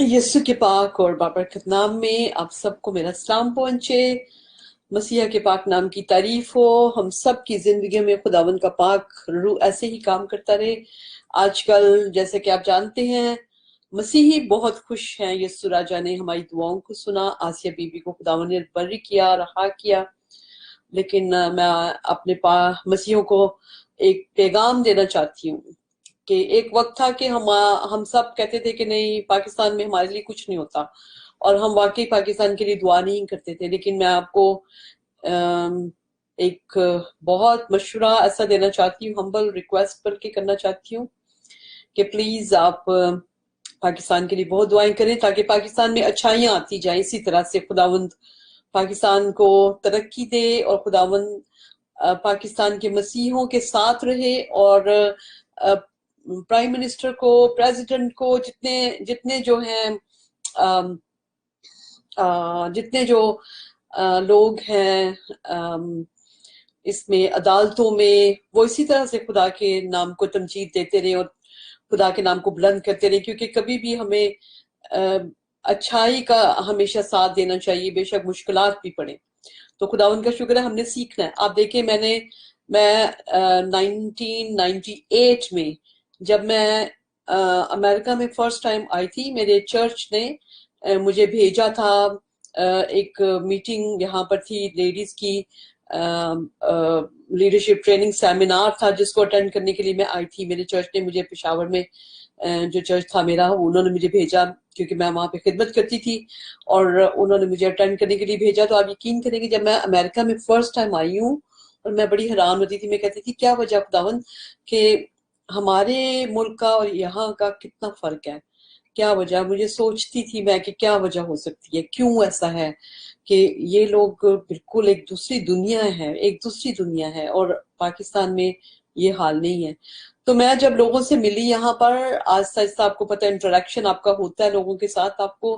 यीशु के पाक और बाबरकत नाम में आप सबको मेरा सलाम पहुंचे। मसीहा के पाक नाम की तारीफ हो। हम सब की जिंदगी में खुदावन का पाक रूह ऐसे ही काम करता रहे। आजकल जैसे कि आप जानते हैं, मसीही बहुत खुश हैं। यीशु राजा ने हमारी दुआओं को सुना। आसिया बीबी को खुदावन ने बरी किया, रहा किया। लेकिन मैं अपने मसीहों को एक पैगाम देना चाहती हूँ कि एक वक्त था कि हम सब कहते थे कि नहीं, पाकिस्तान में हमारे लिए कुछ नहीं होता, और हम वाकई पाकिस्तान के लिए दुआ नहीं करते थे। लेकिन मैं आपको एक बहुत मशवरा ऐसा देना चाहती हूँ, हम्बल रिक्वेस्ट करके करना चाहती हूँ कि प्लीज आप पाकिस्तान के लिए बहुत दुआएं करें, ताकि पाकिस्तान में अच्छाइयां आती जाए। इसी तरह से खुदावंद पाकिस्तान को तरक्की दे, और खुदावंद पाकिस्तान के मसीहों के साथ रहे, और प्राइम मिनिस्टर को, प्रेसिडेंट को, जितने जितने जो हैं, जितने जो लोग हैं इसमें अदालतों में, वो इसी तरह से खुदा के नाम को तमजीद देते रहे और खुदा के नाम को बुलंद करते रहे। क्योंकि कभी भी हमें अच्छाई का हमेशा साथ देना चाहिए, बेशक मुश्किलात भी पड़े। तो खुदा उनका शुक्र है, हमने सीखना है। आप देखिए, मैं 1998 में जब मैं अमेरिका में फर्स्ट टाइम आई थी, मेरे चर्च ने मुझे भेजा था। एक मीटिंग यहाँ पर थी लेडीज की, लीडरशिप ट्रेनिंग सेमिनार था, जिसको अटेंड करने के लिए मैं आई थी। मेरे चर्च ने मुझे पेशावर में जो चर्च था मेरा, उन्होंने मुझे भेजा क्योंकि मैं वहां पे खिदमत करती थी, और उन्होंने मुझे अटेंड करने के लिए भेजा। तो आप यकीन करेंगे, जब मैं अमेरिका में फर्स्ट टाइम आई हूँ, और मैं बड़ी हैरान होती थी। मैं कहती थी क्या वजह खुदावन कि हमारे मुल्क का और यहाँ का कितना फर्क है, क्या वजह। मुझे सोचती थी मैं कि क्या वजह हो सकती है, क्यों ऐसा है कि ये लोग बिल्कुल एक दूसरी दुनिया है, एक दूसरी दुनिया है, और पाकिस्तान में ये हाल नहीं है। तो मैं जब लोगों से मिली यहाँ पर, आहिस्ता आहिस्ता आपको पता है, इंटरेक्शन आपका होता है लोगों के साथ, आपको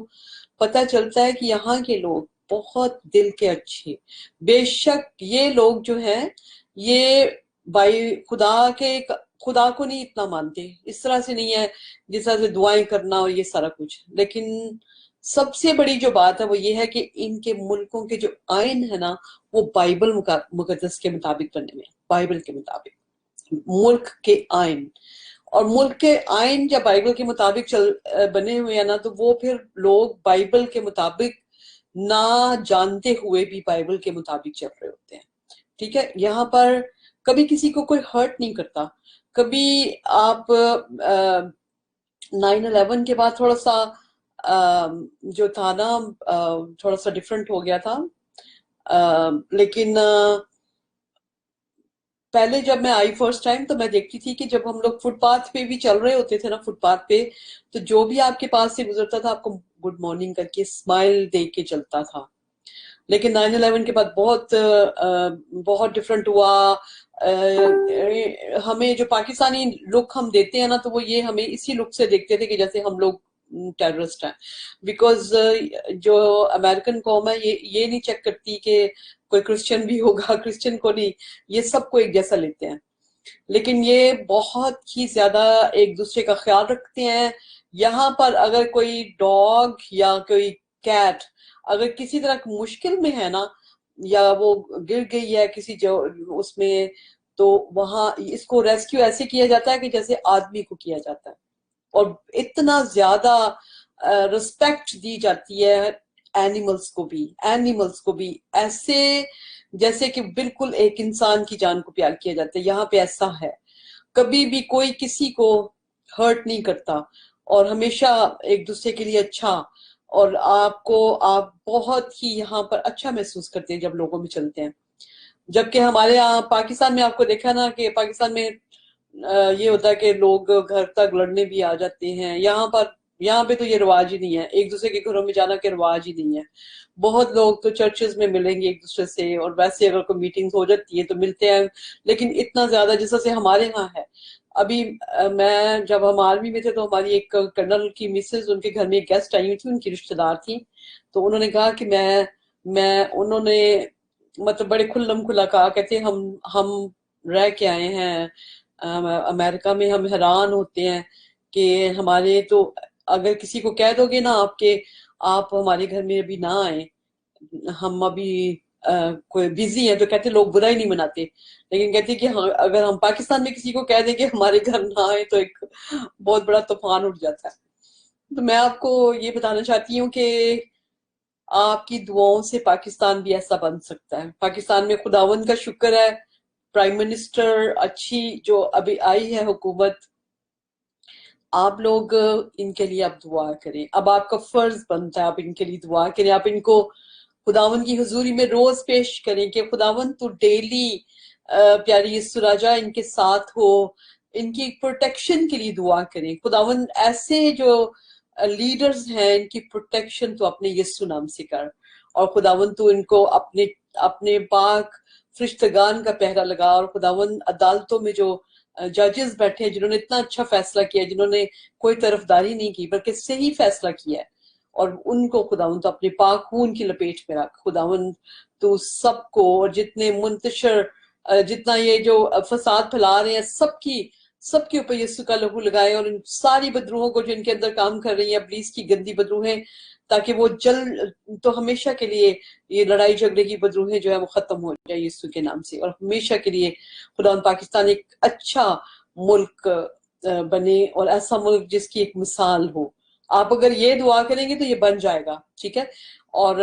पता चलता है कि यहाँ के लोग बहुत दिल के अच्छे। बेशक ये लोग जो हैं, ये भाई खुदा को नहीं इतना मानते, इस तरह से नहीं है जिस तरह से दुआएं करना और ये सारा कुछ। लेकिन सबसे बड़ी जो बात है वो ये है कि इनके मुल्कों के जो आइन है ना, वो बाइबल मुकद्दस के मुताबिक बने हुए हैं। बाइबल के मुताबिक मुल्क के आइन, और मुल्क के आइन जब बाइबल के मुताबिक बने हुए हैं ना, तो वो फिर लोग बाइबल के मुताबिक ना जानते हुए भी बाइबल के मुताबिक चल रहे होते हैं। ठीक है, यहाँ पर कभी किसी को कोई हर्ट नहीं करता। कभी आप 9/11 के बाद थोड़ा सा जो था ना, थोड़ा सा डिफरेंट हो गया था। लेकिन पहले जब मैं आई फर्स्ट टाइम, तो मैं देखती थी कि जब हम लोग फुटपाथ पे भी चल रहे होते थे ना, फुटपाथ पे, तो जो भी आपके पास से गुजरता था, आपको गुड मॉर्निंग करके स्माइल दे के चलता था। लेकिन 9/11 के बाद बहुत डिफरेंट हुआ। हमें जो पाकिस्तानी लुक हम देते हैं ना, तो वो ये हमें इसी लुक से देखते थे कि जैसे हम लोग टेररिस्ट हैं। बिकॉज जो अमेरिकन कौम है, ये नहीं चेक करती कि कोई क्रिश्चियन भी होगा, क्रिश्चियन को नहीं, ये सबको एक जैसा लेते हैं। लेकिन ये बहुत ही ज्यादा एक दूसरे का ख्याल रखते हैं। यहाँ पर अगर कोई डॉग या कोई कैट अगर किसी तरह की मुश्किल में है ना, या वो गिर गई है किसी जो उसमें, तो वहां इसको रेस्क्यू ऐसे किया जाता है कि जैसे आदमी को किया जाता है। और इतना ज्यादा रिस्पेक्ट दी जाती है एनिमल्स को भी ऐसे जैसे कि बिल्कुल एक इंसान की जान को प्यार किया जाता है। यहाँ पे ऐसा है, कभी भी कोई किसी को हर्ट नहीं करता, और हमेशा एक दूसरे के लिए अच्छा। और आप बहुत ही यहाँ पर अच्छा महसूस करते हैं जब लोगों में चलते हैं। जबकि हमारे यहाँ पाकिस्तान में आपको देखा ना कि पाकिस्तान में ये होता है कि लोग घर तक लड़ने भी आ जाते हैं। यहाँ पे तो ये रिवाज ही नहीं है, एक दूसरे के घरों में जाना के रिवाज ही नहीं है। बहुत लोग तो चर्चेज में मिलेंगे एक दूसरे से, और वैसे अगर कोई मीटिंग्स हो जाती है तो मिलते हैं, लेकिन इतना ज्यादा जिस तरह से हमारे यहाँ है। अभी मैं जब हम आर्मी में थे, तो हमारी एक कर्नल की मिसेज, उनके घर में एक गेस्ट आई हुई थी, उनकी रिश्तेदार थी। तो उन्होंने कहा कि मैं उन्होंने मतलब बड़े खुल्लम खुला कहा, कहते हम रह के आए हैं अमेरिका में, हम हैरान होते हैं कि हमारे तो अगर किसी को कह दोगे ना आपके आप हमारे घर में अभी ना आए, हम अभी कोई बिजी है, तो कहते लोग बुरा ही नहीं मनाते, लेकिन कहते कि हाँ, अगर हम पाकिस्तान में किसी को कह देंगे हमारे घर ना आए तो एक बहुत बड़ा तूफान उठ जाता है। तो मैं आपको ये बताना चाहती हूँ कि आपकी दुआओं से पाकिस्तान भी ऐसा बन सकता है। पाकिस्तान में खुदावंद का शुक्र है, प्राइम मिनिस्टर अच्छी जो अभी आई है हुकूमत, आप लोग इनके लिए अब दुआ करें। अब आपका फर्ज बनता है आप इनके लिए दुआ करें, आप इनको खुदावन की हुजूरी में रोज पेश करें कि खुदावन तो डेली प्यारी यीशु राजा इनके साथ हो, इनकी प्रोटेक्शन के लिए दुआ करें। खुदावन ऐसे जो लीडर्स हैं इनकी प्रोटेक्शन तो अपने यीशु नाम से कर, और खुदावन तो इनको अपने अपने पाक फरिश्तगान का पहरा लगा, और खुदावन अदालतों में जो जजेस बैठे हैं जिन्होंने इतना अच्छा फैसला किया, जिन्होंने कोई तरफदारी नहीं की बल्कि सही फैसला किया है, और उनको खुदावन तो अपने पाक खून की लपेट में रख। खुदावन तो सबको, और जितने मुंतशर जितना ये जो फसाद फैला रहे हैं सबके ऊपर यीशु का लहू लगाए, और इन सारी बदरूहों को जो इनके अंदर काम कर रही है इब्लीस की गंदी बदरूहें, ताकि वो जल तो हमेशा के लिए ये लड़ाई झगड़े की बदरूहें जो है वो खत्म हो जाए यीशु के नाम से, और हमेशा के लिए खुदा पाकिस्तान एक अच्छा मुल्क बने, और ऐसा मुल्क जिसकी एक मिसाल हो। आप अगर ये दुआ करेंगे तो ये बन जाएगा, ठीक है। और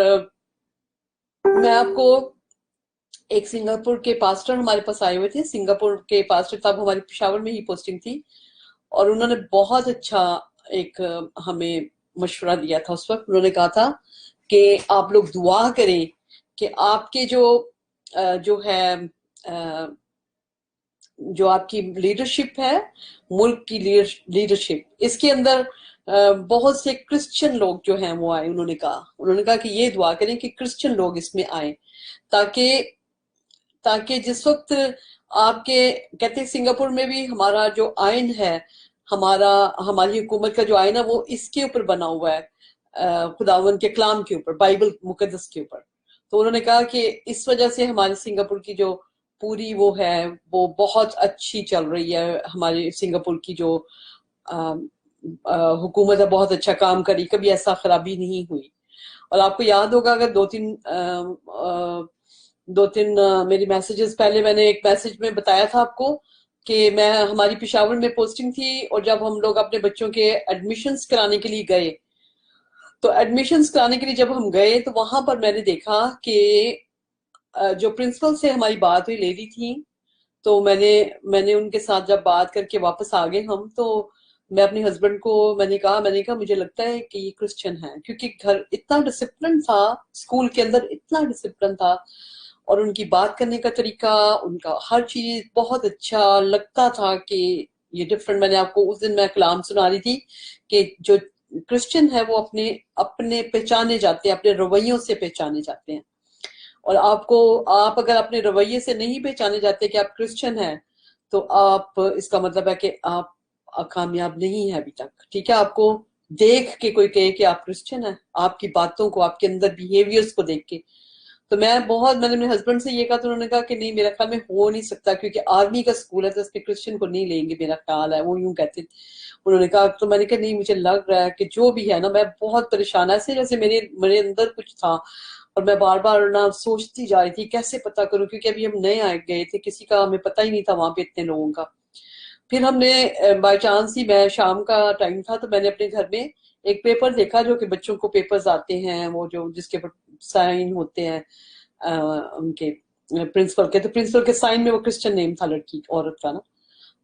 मैं आपको एक सिंगापुर के पास्टर हमारे पास आए हुए थे, सिंगापुर के पास्टर साहब, हमारी पेशावर में ही पोस्टिंग थी, और उन्होंने बहुत अच्छा एक हमें मशवरा दिया था। उस वक्त उन्होंने कहा था कि आप लोग दुआ करें कि आपके जो है जो आपकी लीडरशिप है, मुल्क की लीडरशिप, इसके अंदर बहुत से क्रिश्चियन लोग जो हैं वो आए। उन्होंने कहा कि ये दुआ करें कि क्रिश्चियन लोग इसमें आए, ताकि ताकि जिस वक्त आपके कहते हैं सिंगापुर में भी हमारा जो आइन है, हमारी हुकूमत का जो आइन है वो इसके ऊपर बना हुआ है, खुदावन के कलाम के ऊपर, बाइबल मुकद्दस के ऊपर। तो उन्होंने कहा कि इस वजह से हमारे सिंगापुर की जो पूरी वो है वो बहुत अच्छी चल रही है। हमारे सिंगापुर की जो हुकूमत है बहुत अच्छा काम करी, कभी ऐसा खराबी नहीं हुई। और आपको याद होगा अगर दो तीन मेरी मैसेजेस पहले मैंने एक मैसेज में बताया था आपको कि मैं हमारी पेशावर में पोस्टिंग थी, और जब हम लोग अपने बच्चों के एडमिशन्स कराने के लिए गए, तो एडमिशन्स कराने के लिए जब हम गए तो वहां पर मैंने देखा कि जो प्रिंसिपल से हमारी बात हुई लेडी थी, तो मैंने उनके साथ जब बात करके वापस आ गए हम, तो मैं अपने हस्बैंड को मैंने कहा मुझे लगता है कि ये क्रिश्चियन है, क्योंकि घर इतना डिसिप्लिन था, स्कूल के अंदर इतना डिसिप्लिन था, और उनकी बात करने का तरीका, उनका हर चीज बहुत अच्छा लगता था कि ये डिफरेंट। मैंने आपको उस दिन मैं कलाम सुना रही थी कि जो क्रिश्चियन है वो अपने अपने पहचाने जाते हैं, अपने रवैयों से पहचाने जाते हैं। और आप अगर अपने रवैये से नहीं पहचाने जाते कि आप क्रिश्चियन हैं, तो आप इसका मतलब है कि आप कामयाब नहीं है अभी तक, ठीक है। आपको देख के कोई कहे कि आप क्रिश्चियन है, आपकी बातों को, आपके अंदर बिहेवियर्स को देख के। तो मैंने अपने हस्बैंड से ये कहा, तो उन्होंने कहा कि नहीं, मेरा ख्याल में हो नहीं सकता, क्योंकि आर्मी का स्कूल है तो इसमें क्रिश्चियन को नहीं लेंगे, मेरा ख्याल है, वो यूं कहते। उन्होंने कहा, तो मैंने कहा नहीं, मुझे लग रहा है कि जो भी है ना, मैं बहुत परेशान, ऐसे जैसे मेरे मेरे अंदर कुछ था, और मैं बार बार ना सोचती जा रही थी कैसे पता करूं, क्योंकि अभी हम नए आए गए थे, किसी का हमें पता ही नहीं था वहां पे इतने लोगों का। फिर हमने बाय चांस ही, मैं शाम का टाइम था, तो मैंने अपने घर में एक पेपर देखा, जो कि बच्चों को पेपर्स आते हैं वो जो जिसके ऊपर साइन होते हैं उनके प्रिंसिपल के, तो प्रिंसिपल के साइन में वो क्रिश्चियन नेम था, लड़की औरत का ना।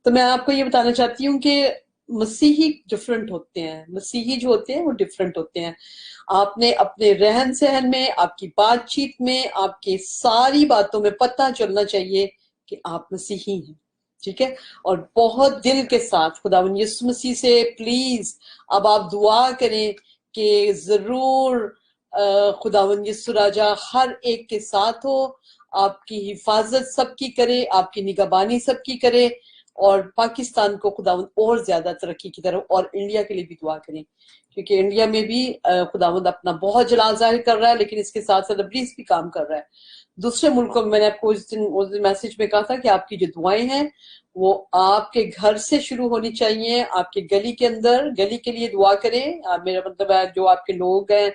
तो मैं आपको ये बताना चाहती हूँ कि मसीही डिफरेंट होते हैं, मसीही जो होते हैं वो डिफरेंट होते हैं। आपने अपने रहन सहन में, आपकी बातचीत में, आपकी सारी बातों में पता चलना चाहिए कि आप मसीही हैं, ठीक है। और बहुत दिल के साथ खुदावन यीशु मसीह से प्लीज अब आप दुआ करें कि जरूर खुदावन यीशु राजा हर एक के साथ हो, आपकी हिफाजत सबकी करे, आपकी निगहबानी सबकी करे, और पाकिस्तान को खुदावंद और ज्यादा तरक्की की तरफ, और इंडिया के लिए भी दुआ करें, क्योंकि इंडिया में भी खुदावंद अपना बहुत जलाल जाहिर कर रहा है, लेकिन इसके साथ साथ इब्लीस भी काम कर रहा है। दूसरे मुल्कों में मैंने आपको उस दिन मैसेज में कहा था कि आपकी जो दुआएं हैं वो आपके घर से शुरू होनी चाहिए, आपके गली के अंदर। गली के लिए दुआ करें, मेरा मतलब है जो आपके लोग हैं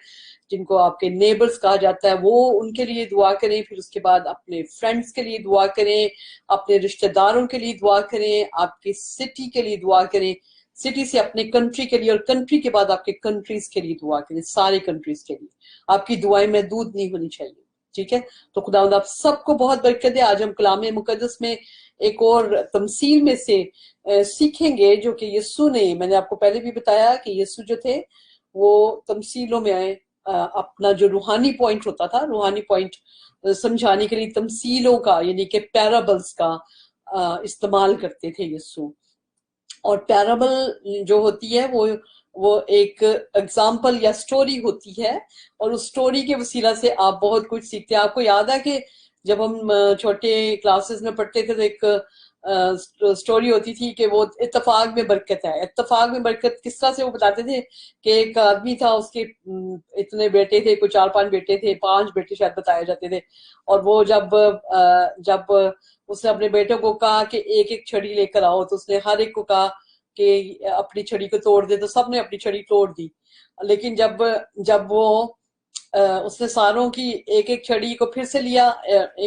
जिनको आपके नेबर्स कहा जाता है, वो उनके लिए दुआ करें। फिर उसके बाद अपने फ्रेंड्स के लिए दुआ करें, अपने रिश्तेदारों के लिए दुआ करें, आपके सिटी के लिए दुआ करें, सिटी से अपने कंट्री के लिए, और कंट्री के बाद आपके कंट्रीज के लिए दुआ करें, सारे कंट्रीज के लिए। आपकी दुआएं महदूद नहीं होनी चाहिए, ठीक है। तो खुदावंद आप सबको बहुत बरकत दे। आज हम कलाम मुकद्दस में एक और तमसील में से सीखेंगे, जो कि यीशु ने, मैंने आपको पहले भी बताया कि यीशु जो थे वो तमसीलों में आए, अपना जो रूहानी पॉइंट होता था, रूहानी पॉइंट समझाने के लिए तमसीलों का, यानी कि पैराबल्स का इस्तेमाल करते थे यीशु। और पैराबल जो होती है वो एक एग्जाम्पल या स्टोरी होती है, और उस स्टोरी के वसीला से आप बहुत कुछ सीखते हैं। आपको याद है कि जब हम छोटे क्लासेस में पढ़ते थे तो एक स्टोरी होती थी कि वो इत्तेफाक में बरकत है। इत्तेफाक में बरकत किस तरह से वो बताते थे कि एक आदमी था, उसके इतने बेटे थे, कोई 4-5 बेटे थे, 5 बेटे शायद बताए जाते थे। और वो जब उसने अपने बेटों को कहा कि एक एक छड़ी लेकर आओ, तो उसने हर एक को कहा कि अपनी छड़ी को तोड़ दे, तो सबने अपनी छड़ी तोड़ दी। लेकिन जब जब वो उसने सारों की एक एक छड़ी को फिर से लिया,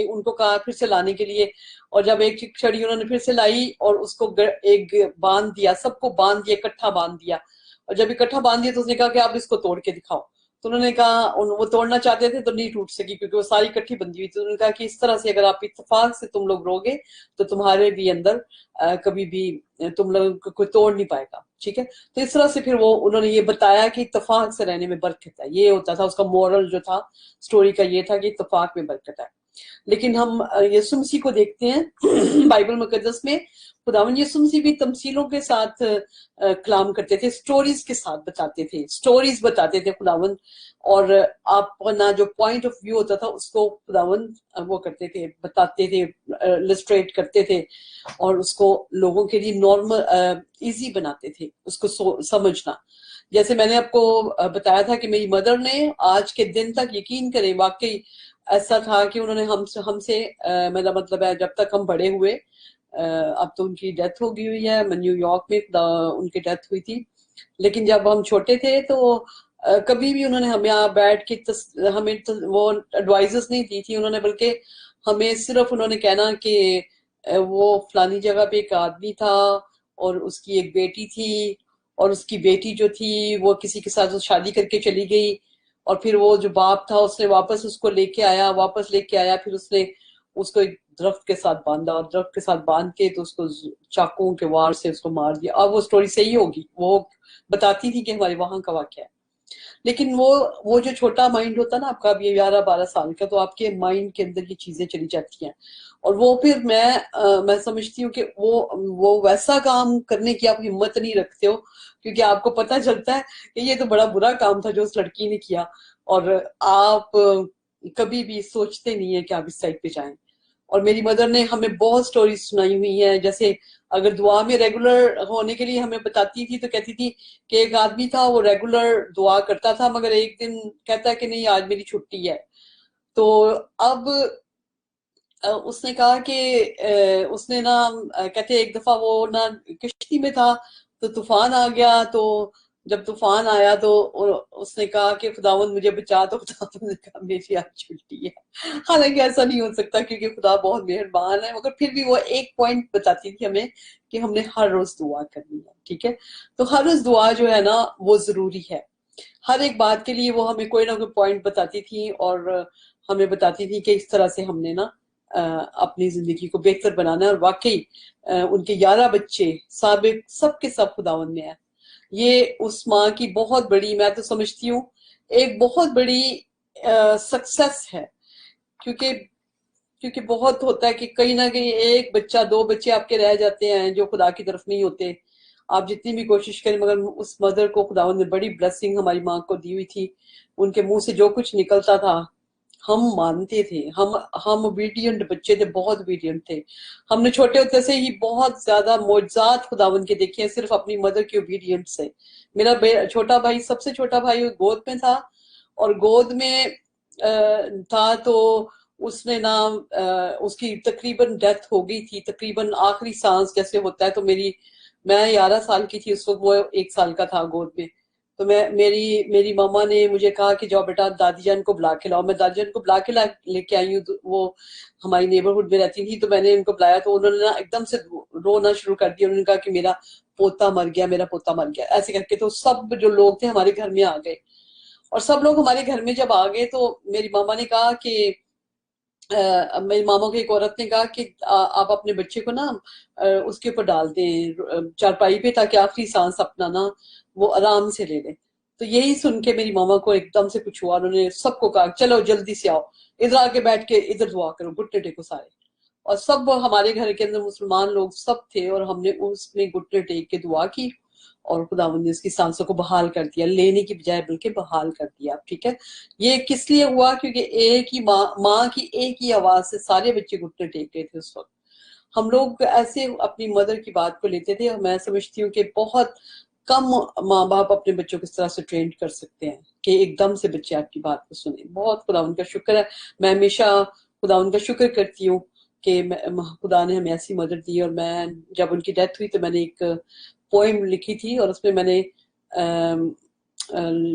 उनको कहा फिर से लाने के लिए, और जब एक एक छड़ी उन्होंने फिर से लाई और उसको एक बांध दिया, सबको बांध दिया, इकट्ठा बांध दिया। और जब इकट्ठा बांध दिया तो उसने कहा कि आप इसको तोड़ के दिखाओ। तो उन्होंने कहा, वो तोड़ना चाहते थे तो नहीं टूट सकी क्योंकि वो सारी इकट्ठी बंधी हुई थी। तो उन्होंने कहा कि इस तरह से अगर आप इत्तेफाक से तुम लोग रोगे तो तुम्हारे भी अंदर कभी भी तुम लोग को कोई तोड़ नहीं पाएगा, ठीक है। तो इस तरह से फिर वो उन्होंने ये बताया कि इत्तेफाक से रहने में बरकत है, ये होता था उसका मोरल जो था स्टोरी का, ये था कि इत्तेफाक में बरकत है। लेकिन हम यीशु मसीह को देखते हैं बाइबल मुकद्दस में, खुदावंद यीशु मसीह भी तमसीलों के साथ कलाम करते थे, स्टोरीज के साथ बताते थे, स्टोरीज बताते थे खुदावंद। और अपना जो पॉइंट ऑफ व्यू होता था उसको खुदावंद वो करते थे, बताते थे, इलस्ट्रेट करते थे, और उसको लोगों के लिए नॉर्मल इजी बनाते थे उसको समझना। जैसे मैंने आपको बताया था कि मेरी मदर ने आज के दिन तक, यकीन करें वाकई ऐसा था कि उन्होंने हमसे मेरा मतलब है जब तक हम बड़े हुए, अब तो उनकी डेथ हो गई हुई है, न्यूयॉर्क में उनकी डेथ हुई थी। लेकिन जब हम छोटे थे तो कभी भी उन्होंने हमें यहाँ बैठ के हमें वो एडवाइजेस नहीं दी थी उन्होंने, बल्कि हमें सिर्फ उन्होंने कहना कि वो फलानी जगह पे एक आदमी था और उसकी एक बेटी थी, और उसकी बेटी जो थी वो किसी के साथ शादी करके चली गई, और फिर वो जो बाप था उसने वापस उसको वापस लेके आया, फिर उसने उसको एक दरख्त के साथ बांधा, और दरख्त के साथ बांध के तो उसको चाकुओं के वार से उसको मार दिया। अब वो स्टोरी सही होगी, वो बताती थी कि हमारे वहां का वाकया है। लेकिन वो जो छोटा माइंड होता है ना आपका, अभी 11-12 साल का, तो आपके माइंड के अंदर ये चीजें चली जाती हैं। और वो फिर मैं समझती हूँ कि वो वैसा काम करने की आप हिम्मत नहीं रखते हो, क्योंकि आपको पता चलता है कि ये तो बड़ा बुरा काम था जो उस लड़की ने किया, और आप कभी भी सोचते नहीं है कि आप इस साइड पे जाएं। और मेरी मदर ने हमें बहुत स्टोरीज सुनाई हुई है, जैसे अगर दुआ में रेगुलर होने के लिए हमें बताती थी तो कहती थी कि एक आदमी था वो रेगुलर दुआ करता था, मगर एक दिन कहता है कि नहीं आज मेरी छुट्टी है। तो अब उसने कहा कि उसने ना कहते एक दफा वो ना किश्ती में था तो तूफान आ गया। तो जब तूफान आया तो उसने कहा कि खुदावंद मुझे बचा, तो खुदावंद ने कहा मेरी आज छुट्टी है। हालांकि ऐसा नहीं हो सकता क्योंकि खुदा बहुत मेहरबान है, मगर फिर भी वो एक पॉइंट बताती थी हमें कि हमने हर रोज दुआ करनी है, ठीक है। तो हर रोज दुआ जो है ना वो जरूरी है। हर एक बात के लिए वो हमें कोई ना कोई पॉइंट बताती थी, और हमें बताती थी कि इस तरह से हमने ना अपनी जिंदगी को बेहतर बनाना है। और वाकई उनके 11 बच्चे साबिक सबके सब खुदावन में है। ये उस माँ की बहुत बड़ी, मैं तो समझती हूँ एक बहुत बड़ी सक्सेस है, क्योंकि क्योंकि बहुत होता है कि कहीं ना कहीं एक बच्चा, 2 बच्चे आपके रह जाते हैं जो खुदा की तरफ नहीं होते, आप जितनी भी कोशिश करें। मगर उस मदर को खुदावंद ने बड़ी ब्लेसिंग हमारी माँ को दी हुई थी, उनके मुंह से जो कुछ निकलता था हम मानते थे। हम ओबीडियंट बच्चे थे, बहुत ओबीडियंट थे। हमने छोटे होते से ही बहुत ज्यादा मौजज़ात खुदावंद के देखे हैं, सिर्फ अपनी मदर की ओबीडियंट से। मेरा छोटा भाई, सबसे छोटा भाई गोद में था, और गोद में था तो उसने ना उसकी तकरीबन डेथ हो गई थी, तकरीबन आखिरी सांस जैसे होता है। तो मैं 11 साल की थी उस वक्त, वो 1 साल का था गोद में। तो मेरी मेरी मामा ने मुझे कहा कि जाओ बेटा दादी जान को बुला के लाओ। मैं दादी जान को बुला के लेके आई हूँ। तो वो हमारी नेबरहुड में रहती थी, तो मैंने उनको बुलाया तो उन्होंने ना एकदम से रोना शुरू कर दिया। उन्होंने कहा कि मेरा पोता मर गया, मेरा पोता मर गया, ऐसे करके। तो सब जो लोग थे हमारे घर में आ गए, और सब लोग हमारे घर में जब आ गए तो मेरी मामा ने कहा कि मेरी मामा की एक औरत ने कहा कि आप अपने बच्चे को ना उसके ऊपर डाल दें चारपाई पे, ताकि आखिरी सांस अपना ना वो आराम से ले ले। तो यही सुन के मेरी मामा को एकदम से कुछ हुआ। उन्होंने सबको कहा चलो जल्दी से आओ, इधर आके बैठ के इधर दुआ करो, घुटने टेको सारे। और सब हमारे घर के अंदर मुसलमान लोग सब थे, और हमने उसमें घुटने टेक के दुआ की, और खुदावंद ने उसकी सांसों को बहाल कर दिया, लेने की बजाय बल्कि बहाल कर दिया। ठीक है, ये किस लिए हुआ? क्योंकि एक ही माँ की एक ही आवाज से सारे बच्चे घुटने टेक रहे थे उस वक्त। हम लोग ऐसे अपनी मदर की बात को लेते थे, और मैं समझती हूँ कि बहुत कम माँ बाप अपने बच्चों को इस तरह से ट्रेन कर सकते हैं कि एकदम से बच्चे आपकी बात को सुने। बहुत खुदा उनका शुक्र है। मैं हमेशा खुदा उनका शुक्र करती हूँ कि खुदा ने हमें ऐसी मदर दी। और मैं जब उनकी डेथ हुई तो मैंने एक पोइम लिखी थी, और उसमें मैंने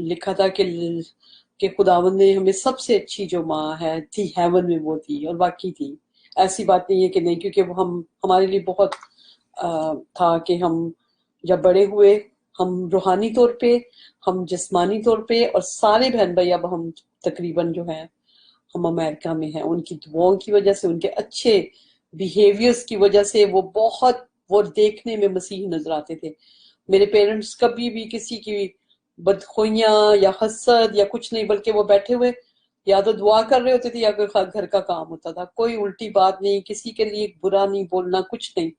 लिखा था कि खुदावंद ने हमें सबसे अच्छी जो माँ है थी हेवन में वो थी, और वाकई थी। ऐसी बात नहीं है कि नहीं, क्योंकि वो हम हमारे लिए बहुत था कि हम जब बड़े हुए, हम रूहानी तौर पे, हम जिस्मानी तौर पे, और सारे बहन भाई अब हम तकरीबन जो है हम अमेरिका में हैं, उनकी दुआओं की वजह से, उनके अच्छे बिहेवियर्स की वजह से। वो देखने में मसीह नजर आते थे। मेरे पेरेंट्स कभी भी किसी की बदखोइयां या हसद या कुछ नहीं, बल्कि वो बैठे हुए या तो दुआ कर रहे होते थे या कोई घर का काम होता था। कोई उल्टी बात नहीं, किसी के लिए बुरा नहीं बोलना, कुछ नहीं।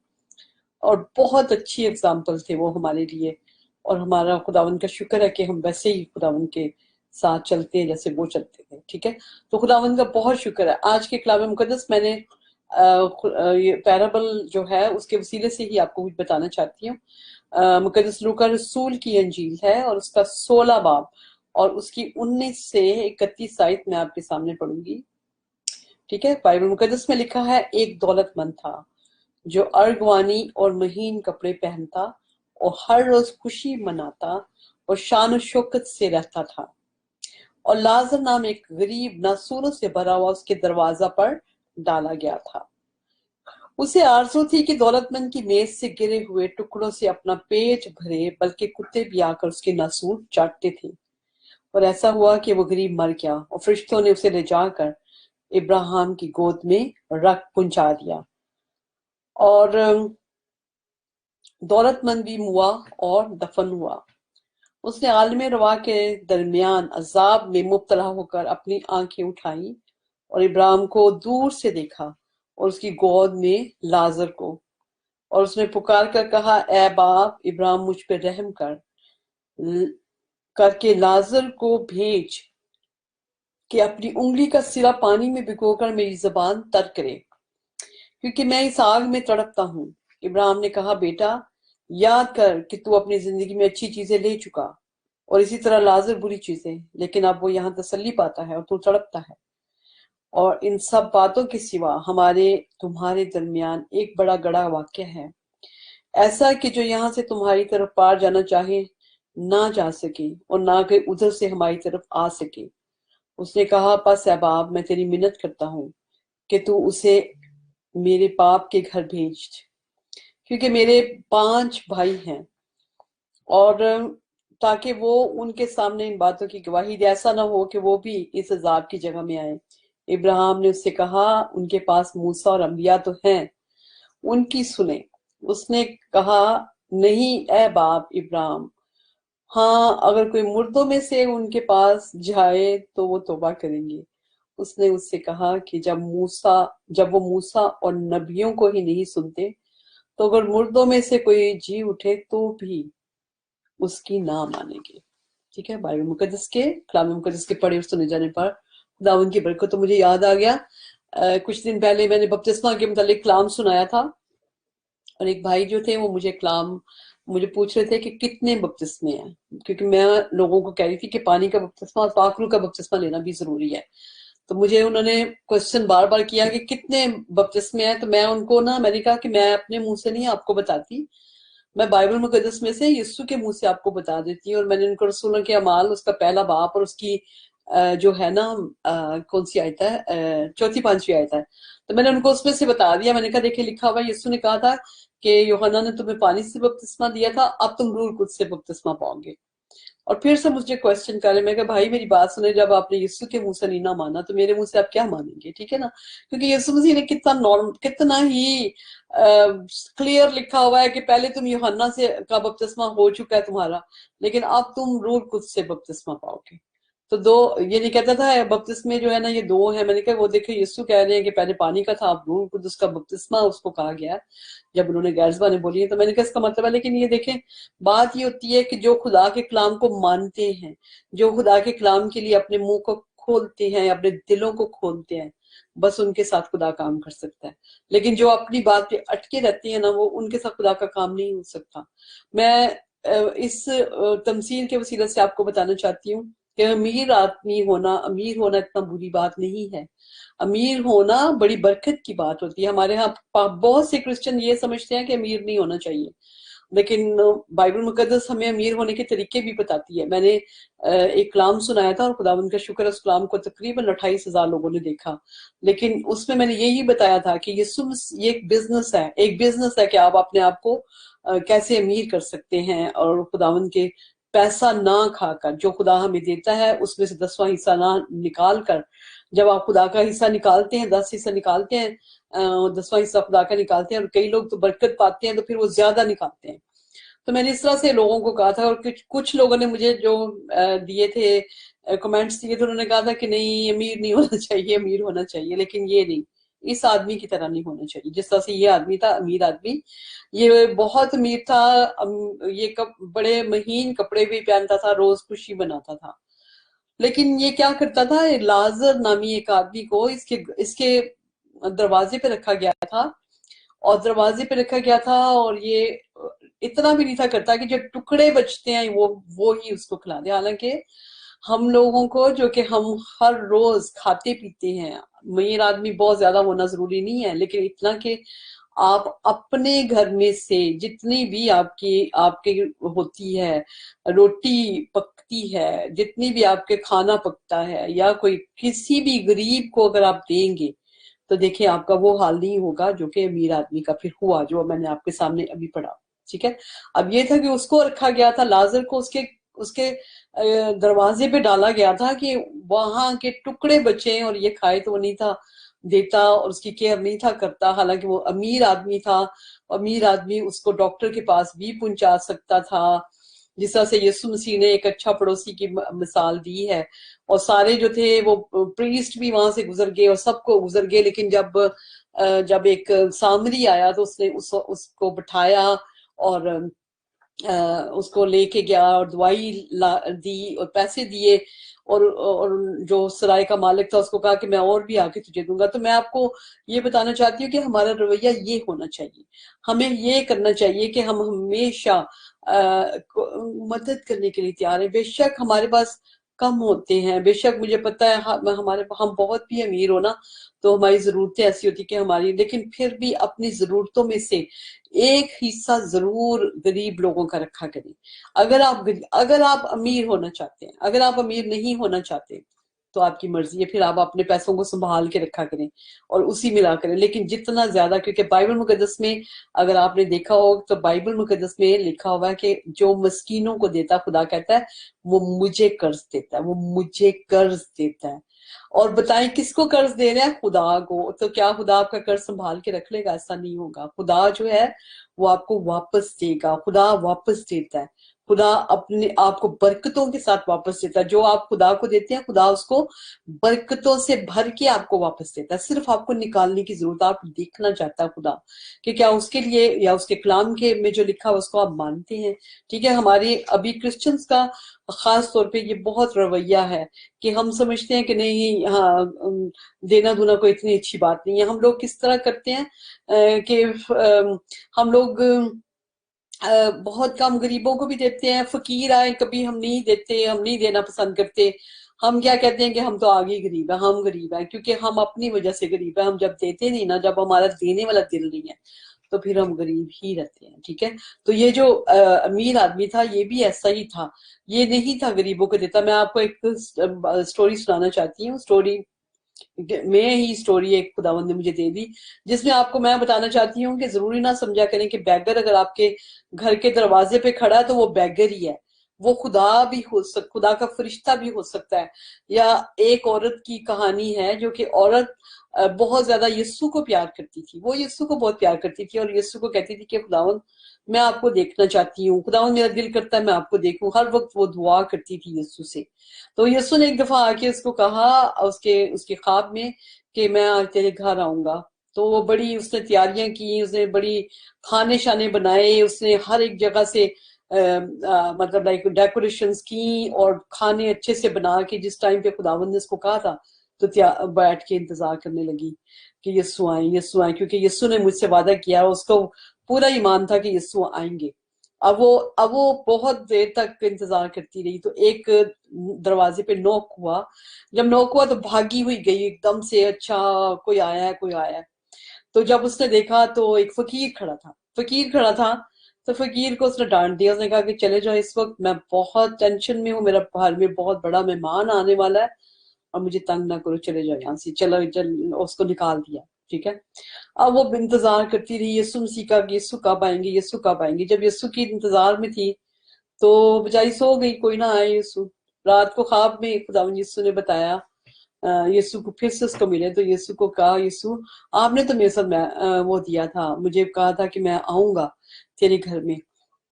और बहुत अच्छी एग्जाम्पल थे वो हमारे लिए। और हमारा खुदावन का शुक्र है कि हम वैसे ही खुदावन के साथ चलते हैं जैसे वो चलते थे। ठीक है, तो खुदावन का बहुत शुक्र है। आज के कलाम मुकद्दस मैंने ये पैराबल जो है उसके वसीले से ही आपको कुछ बताना चाहती हूँ। मुकद्दस लूका रसूल की अंजील है, और उसका 16 बाब और उसकी 19 से 31 आयत मैं आपके सामने पढ़ूंगी। ठीक है, बाइबल मुकद्दस में लिखा है, एक दौलतमंद था जो अर्गवानी और महीन कपड़े पहनता और हर रोज खुशी मनाता और शान शौकत से रहता था। और लाजर नाम एक गरीब नासूरों से भरा हुआ उसके दरवाजा पर डाला गया था। उसे आरज़ू थी कि दौलतमंद की मेज से गिरे हुए टुकड़ों से अपना पेट भरे, बल्कि कुत्ते भी आकर उसके नासूर चाटते थे। और ऐसा हुआ कि वो गरीब मर गया, और फरिश्तों ने उसे ले जाकर इब्राहिम की गोद में रख पहुंचा दिया। और दौलतमंद भी हुआ और दफन हुआ। उसने आलम रवा के दरमियान अजाब में मुब्तला होकर अपनी आंखें उठाई, और इब्राहिम को दूर से देखा, और उसकी गोद में लाजर को। और उसने पुकार कर कहा, ए बाप इब्राहिम, मुझ पर रहम करके लाजर को भेज कि अपनी उंगली का सिरा पानी में भिगोकर मेरी जबान तर करे, क्योंकि मैं इस आग में तड़पता हूँ। इब्राहिम ने कहा, बेटा याद कर कि तू अपनी जिंदगी में अच्छी चीजें ले चुका, और इसी तरह लाजर बुरी चीजें, लेकिन अब वो यहाँ तसल्ली पाता है और तू तड़पता है। और इन सब बातों के सिवा हमारे तुम्हारे दरमियान एक बड़ा गड़ा वाक्य है, ऐसा कि जो यहाँ से तुम्हारी तरफ पार जाना चाहे ना जा सके, और ना कि उधर से हमारी तरफ आ सके। उसने कहा, बस अहबाब मैं तेरी मिन्नत करता हूँ कि तू उसे मेरे बाप के घर भेज, क्योंकि मेरे 5 भाई हैं, और ताकि वो उनके सामने इन बातों की गवाही दे, ऐसा ना हो कि वो भी इस अजाब की जगह में आए। इब्राहिम ने उससे कहा, उनके पास मूसा और अंबिया तो हैं, उनकी सुने। उसने कहा, नहीं ए बाप इब्राहिम, हाँ अगर कोई मुर्दों में से उनके पास जाए तो वो तौबा करेंगे। उसने उससे कहा कि जब वो मूसा और नबियों को ही नहीं सुनते, तो अगर मुर्दों में से कोई जी उठे तो भी उसकी ना मानेंगे। ठीक है, बाइबल मुकद्दस के कलाम मुकद्दस के पढ़े और सुने जाने पर खुदावंद की बरकत। तो मुझे याद आ गया, कुछ दिन पहले मैंने बपतिस्मा के मुतालिक कलाम सुनाया था, और एक भाई जो थे वो मुझे पूछ रहे थे कि कितने बपतिस्मे हैं, क्योंकि मैं लोगों को कह रही थी कि पानी का बपतिस्मा और पाखरू का बपतिस्मा लेना भी जरूरी है। तो मुझे उन्होंने क्वेश्चन बार बार किया कि कितने बपतिस्मे हैं, तो मैंने कहा कि मैं अपने मुंह से नहीं आपको बताती, मैं बाइबल मुकद्दस में से यीशु के मुंह से आपको बता देती हूँ। और मैंने उनको रसूलों के अमाल उसका पहला बाप और उसकी जो है ना कौन सी आयत है, चौथी पांचवी आयत है, तो मैंने उनको उसमें से बता दिया। मैंने कहा देखिए लिखा हुआ यीशु ने कहा था कि यूहन्ना ने तुम्हें पानी से बपतिस्मा दिया था, अब तुम रूह कुछ से बपतिस्मा पाओगे। और फिर से मुझे क्वेश्चन करे, मैं कहा भाई मेरी बात सुने, जब आपने यीशु के मुंह से नहीं ना माना तो मेरे मुंह से आप क्या मानेंगे, ठीक है ना। क्योंकि यीशु मसीह ने कितना ही क्लियर लिखा हुआ है कि पहले तुम यूहन्ना से का बपतिस्मा हो चुका है तुम्हारा, लेकिन अब तुम रूह कुछ से बपतिस्मा पाओगे। तो दो, ये नहीं कहता था बपतिस्मे जो है ना ये दो है। मैंने कहा वो देखिए यीशु कह रहे हैं कि पहले पानी का था, अब रूह कुदस का बपतिस्मा उसको कहा गया है, जब उन्होंने गैर ज़बानें बोली है। तो मैंने कहा इसका मतलब है, लेकिन ये देखें बात ये होती है कि जो खुदा के कलाम को मानते हैं, जो खुदा के कलाम के लिए अपने मुंह को खोलते हैं, अपने दिलों को खोलते हैं, बस उनके साथ खुदा काम कर सकता है। लेकिन जो अपनी बात पे अटके रहते हैं ना, वो उनके साथ खुदा का काम नहीं हो सकता। मैं इस तमसील के वसीले से आपको बताना चाहती हूँ कि अमीर होना इतना बुरी बात नहीं है। अमीर होना बड़ी बरकत की बात होती है। हमारे यहाँ बहुत से क्रिश्चियन ये समझते हैं कि अमीर नहीं होना चाहिए, लेकिन बाइबल मुकद्दस हमें अमीर होने के तरीके भी बताती है। मैंने एक कलाम सुनाया था और खुदावंद का शुक्र है उस कलाम को तकरीबन 28,000 लोगों ने देखा, लेकिन उसमें मैंने यही बताया था कि ये एक बिजनेस है कि आप अपने आप को कैसे अमीर कर सकते हैं, और खुदावंद के पैसा ना खाकर जो खुदा हमें देता है उसमें से 10वां हिस्सा ना निकाल कर, जब आप खुदा का हिस्सा निकालते हैं, 10 हिस्सा निकालते हैं, 10वां हिस्सा खुदा का निकालते हैं, और कई लोग तो बरकत पाते हैं तो फिर वो ज्यादा निकालते हैं। तो मैंने इस तरह से लोगों को कहा था, और कुछ लोगों ने मुझे जो दिए थे कमेंट्स दिए थे, उन्होंने कहा था कि नहीं अमीर नहीं होना चाहिए, अमीर होना चाहिए, लेकिन ये नहीं, इस आदमी की तरह नहीं होना चाहिए जिस तरह से ये आदमी था, अमीर आदमी। ये बहुत अमीर था, ये बड़े महीन कपड़े भी पहनता था, रोज खुशी बनाता था। लेकिन ये क्या करता था, लाजर नामी एक आदमी को इसके इसके दरवाजे पे रखा गया था, और दरवाजे पे रखा गया था, और ये इतना भी नहीं था करता कि जो टुकड़े बचते हैं वो ही उसको खिला दे। हालांकि हम लोगों को जो कि हम हर रोज खाते पीते हैं, अमीर आदमी बहुत ज्यादा होना जरूरी नहीं है, लेकिन इतना कि आप अपने घर में से जितनी भी आपकी आपके होती है, रोटी पकती है, जितनी भी आपके खाना पकता है, या कोई किसी भी गरीब को अगर आप देंगे, तो देखिए आपका वो हाल नहीं होगा जो कि अमीर आदमी का फिर हुआ, जो मैंने आपके सामने अभी पढ़ा। ठीक है, अब ये था कि उसको रखा गया था, लाजर को उसके उसके दरवाजे पे डाला गया था कि वहां के टुकड़े बचे, और ये खाए, तो वो नहीं था देता और उसकी केयर नहीं था करता। हालांकि वो अमीर आदमी था, अमीर आदमी उसको डॉक्टर के पास भी पहुंचा सकता था, जिस तरह से यीशु मसीह ने एक अच्छा पड़ोसी की मिसाल दी है। और सारे जो थे वो प्रीस्ट भी वहां से गुजर गए और सबको गुजर गए, लेकिन जब एक सामरी आया तो उसने उसको बिठाया और उसको लेके गया और दवाई दी और पैसे दिए, और जो सराय का मालिक था उसको कहा कि मैं और भी आके तुझे दूंगा। तो मैं आपको ये बताना चाहती हूँ कि हमारा रवैया ये होना चाहिए, हमें ये करना चाहिए कि हम हमेशा मदद करने के लिए तैयार है। बेशक हमारे पास कम होते हैं, बेशक मुझे पता है हम बहुत भी अमीर हो ना, तो हमारी जरूरतें ऐसी होती कि हमारी, लेकिन फिर भी अपनी जरूरतों में से एक हिस्सा जरूर गरीब लोगों का रखा करें। अगर आप अमीर होना चाहते हैं, अगर आप अमीर नहीं होना चाहते तो आपकी मर्जी है, फिर आप अपने पैसों को संभाल के रखा करें और उसी मिला करें, लेकिन जितना ज्यादा, क्योंकि बाइबल मुकद्दस में अगर आपने देखा हो तो बाइबल मुकद्दस में लिखा हुआ है कि जो मस्कीनों को देता, खुदा कहता है वो मुझे कर्ज देता है, वो मुझे कर्ज देता है। और बताएं किसको कर्ज दे रहा है? खुदा को। तो क्या खुदा आपका कर्ज संभाल के रख लेगा? ऐसा नहीं होगा। खुदा जो है वो आपको वापस देगा, खुदा वापस देता है, खुदा अपने आपको बरकतों के साथ वापस देता है। जो आप खुदा को देते हैं, खुदा उसको बरकतों से भर के आपको वापस देता है। सिर्फ आपको निकालने की जरूरत, आप देखना चाहता है खुदा कि क्या उसके लिए या उसके कलाम के में जो लिखा है उसको आप मानते हैं। ठीक है, हमारे अभी क्रिश्चियंस का खास तौर पे ये बहुत रवैया है कि हम समझते हैं कि नहीं, हाँ देना दूना कोई इतनी अच्छी बात नहीं है। हम लोग किस तरह करते हैं कि हम लोग बहुत कम गरीबों को भी देते हैं, फकीर आए कभी हम नहीं देते, हम नहीं देना पसंद करते। हम क्या कहते हैं कि हम तो आगे ही गरीब है, हम गरीब है, क्योंकि हम अपनी वजह से गरीब है। हम जब देते नहीं ना, जब हमारा देने वाला दिल नहीं है, तो फिर हम गरीब ही रहते हैं। ठीक है, तो ये जो अमीर आदमी था, ये भी ऐसा ही था, ये नहीं था गरीबों को देता। मैं आपको एक स्टोरी सुनाना चाहती हूँ। स्टोरी में ही स्टोरी एक खुदावंद ने मुझे दे दी, जिसमें आपको मैं बताना चाहती हूँ कि जरूरी ना समझा करें कि बैगर अगर आपके घर के दरवाजे पे खड़ा है तो वो बैगर ही है। वो खुदा भी हो सक खुदा का फरिश्ता भी हो सकता है। या एक औरत की कहानी है, जो कि औरत बहुत ज्यादा यीशु को प्यार करती थी। वो यीशु को बहुत प्यार करती थी और यीशु को कहती थी कि खुदावंद मैं आपको देखना चाहती हूँ, खुदावंद मेरा दिल करता है मैं आपको देखूं। हर वक्त वो दुआ करती थी यीशु से। तो यीशु ने एक दफा आके उसको कहा, उसके उसके ख्वाब में, कि मैं आज तेरे घर आऊंगा। तो वो बड़ी उसने तैयारियां की, उसने बड़ी खाने शाने बनाए, उसने हर एक जगह से मतलब लाइक डेकोरेशंस की और खाने अच्छे से बना के, जिस टाइम पे खुदावंद ने उसको कहा था, तो बैठ के इंतजार करने लगी कि यीशु आए, यीशु आए, क्योंकि यीशु ने मुझसे वादा किया। उसको पूरा ईमान था कि यीशु आएंगे। अब वो बहुत देर तक इंतजार करती रही। तो एक दरवाजे पे नॉक हुआ। जब नॉक हुआ तो भागी हुई गई एकदम से, अच्छा कोई आया है, कोई आया है। तो जब उसने देखा तो एक फकीर खड़ा था। फकीर खड़ा था, तो फकीर को उसने डांट दिया। उसने कहा कि चले जाओ, इस वक्त मैं बहुत टेंशन में हूँ, मेरा घर में बहुत बड़ा मेहमान आने वाला है, और मुझे तंग ना करो, चले जाओ यहाँ से, चलो चल। उसको निकाल दिया। ठीक है, अब वो इंतजार करती रही यीशु मसीह का कि यीशु कब आएंगे, यीशु कब आएंगे। जब यीशु की इंतजार में थी, तो बेचारी सो गई, कोई ना आए यीशु। रात को ख्वाब में खुदावंद यीशु ने बताया, यीशु को फिर से उसको मिले, तो यीशु को कहा, यीशु आपने तो मेरे साथ वो दिया था, मुझे कहा था कि मैं आऊंगा तेरे घर में,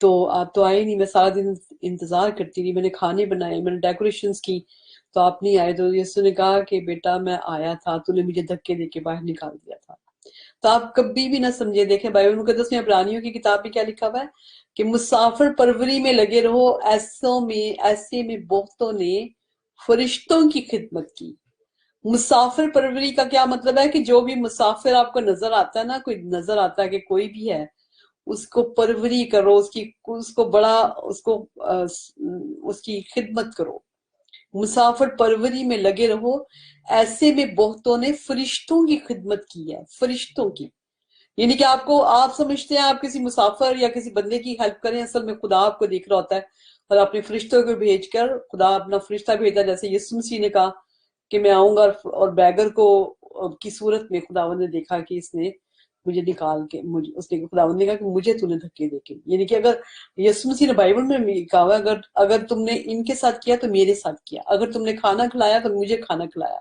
तो आप तो आए नहीं। मैं सारा दिन इंतजार करती रही, मैंने खाने बनाए, मैंने डेकोरेशंस की, तो आप नहीं आए। तो यीशु ने कहा कि बेटा मैं आया था, तूने मुझे धक्के देके बाहर निकाल दिया था। तो आप कभी भी ना समझे। देखें बाइबल मुकद्दस में इब्रानियों की किताब में क्या लिखा हुआ है कि मुसाफिर परवरी में लगे रहो, ऐसे में बहुतों ने फरिश्तों की खिदमत की। मुसाफिर परवरी का क्या मतलब है कि जो भी मुसाफिर आपको नजर आता है ना, कोई नजर आता है कि कोई भी है, उसको परवरी करो, उसको बड़ा उसको उसकी खिदमत करो। मुसाफिर परवरी में लगे रहो, ऐसे में बहुतों ने फरिश्तों की खिदमत की है, फरिश्तों की। यानी कि आप समझते हैं आप किसी मुसाफिर या किसी बंदे की हेल्प करें, असल में खुदा आपको देख रहा होता है, और अपने फरिश्तों को भेजकर खुदा अपना फरिश्ता भेजा। जैसे यीशु मसीह ने कहा कि मैं आऊंगा, और बैगर को की सूरत में खुदावंद ने देखा कि इसने मुझे निकाल के, मुझे उसने खुदावंद ने कहा कि मुझे तूने धक्के देके। यानी कि अगर यीशु मसीह ने बाइबल में भी कहा हुआ है, अगर अगर तुमने इनके साथ किया तो मेरे साथ किया, अगर तुमने खाना खिलाया तो मुझे खाना खिलाया,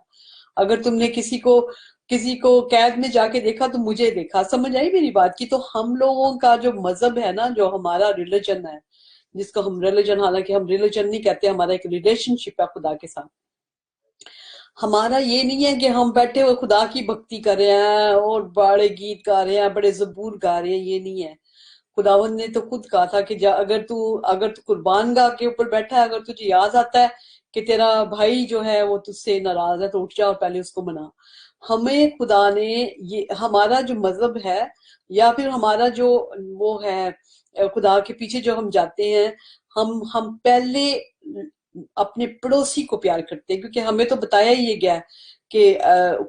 अगर तुमने किसी को कैद में जाके देखा तो मुझे देखा। समझ आई मेरी बात की? तो हम लोगों का जो मजहब है ना, जो हमारा रिलीजन है, जिसको हम रिलीजन, हालांकि हम रिलीजन नहीं कहते, हमारा एक रिलेशनशिप है खुदा के साथ। हमारा ये नहीं है कि हम बैठे हुए खुदा की भक्ति कर रहे हैं और बड़े गीत गा रहे हैं, बड़े जबूर गा रहे हैं, ये नहीं है। खुदावन ने तो खुद कहा था कि अगर तू कुर्बान गाह के ऊपर बैठा है, अगर तुझे याद आता है कि तेरा भाई जो है वो तुझसे नाराज है, तो उठ जा और पहले उसको मना। हमें खुदा ने, ये हमारा जो मजहब है, या फिर हमारा जो वो है, खुदा के पीछे जो हम जाते हैं, हम पहले अपने पड़ोसी को प्यार करते हैं, क्योंकि हमें तो बताया ही ये गया है कि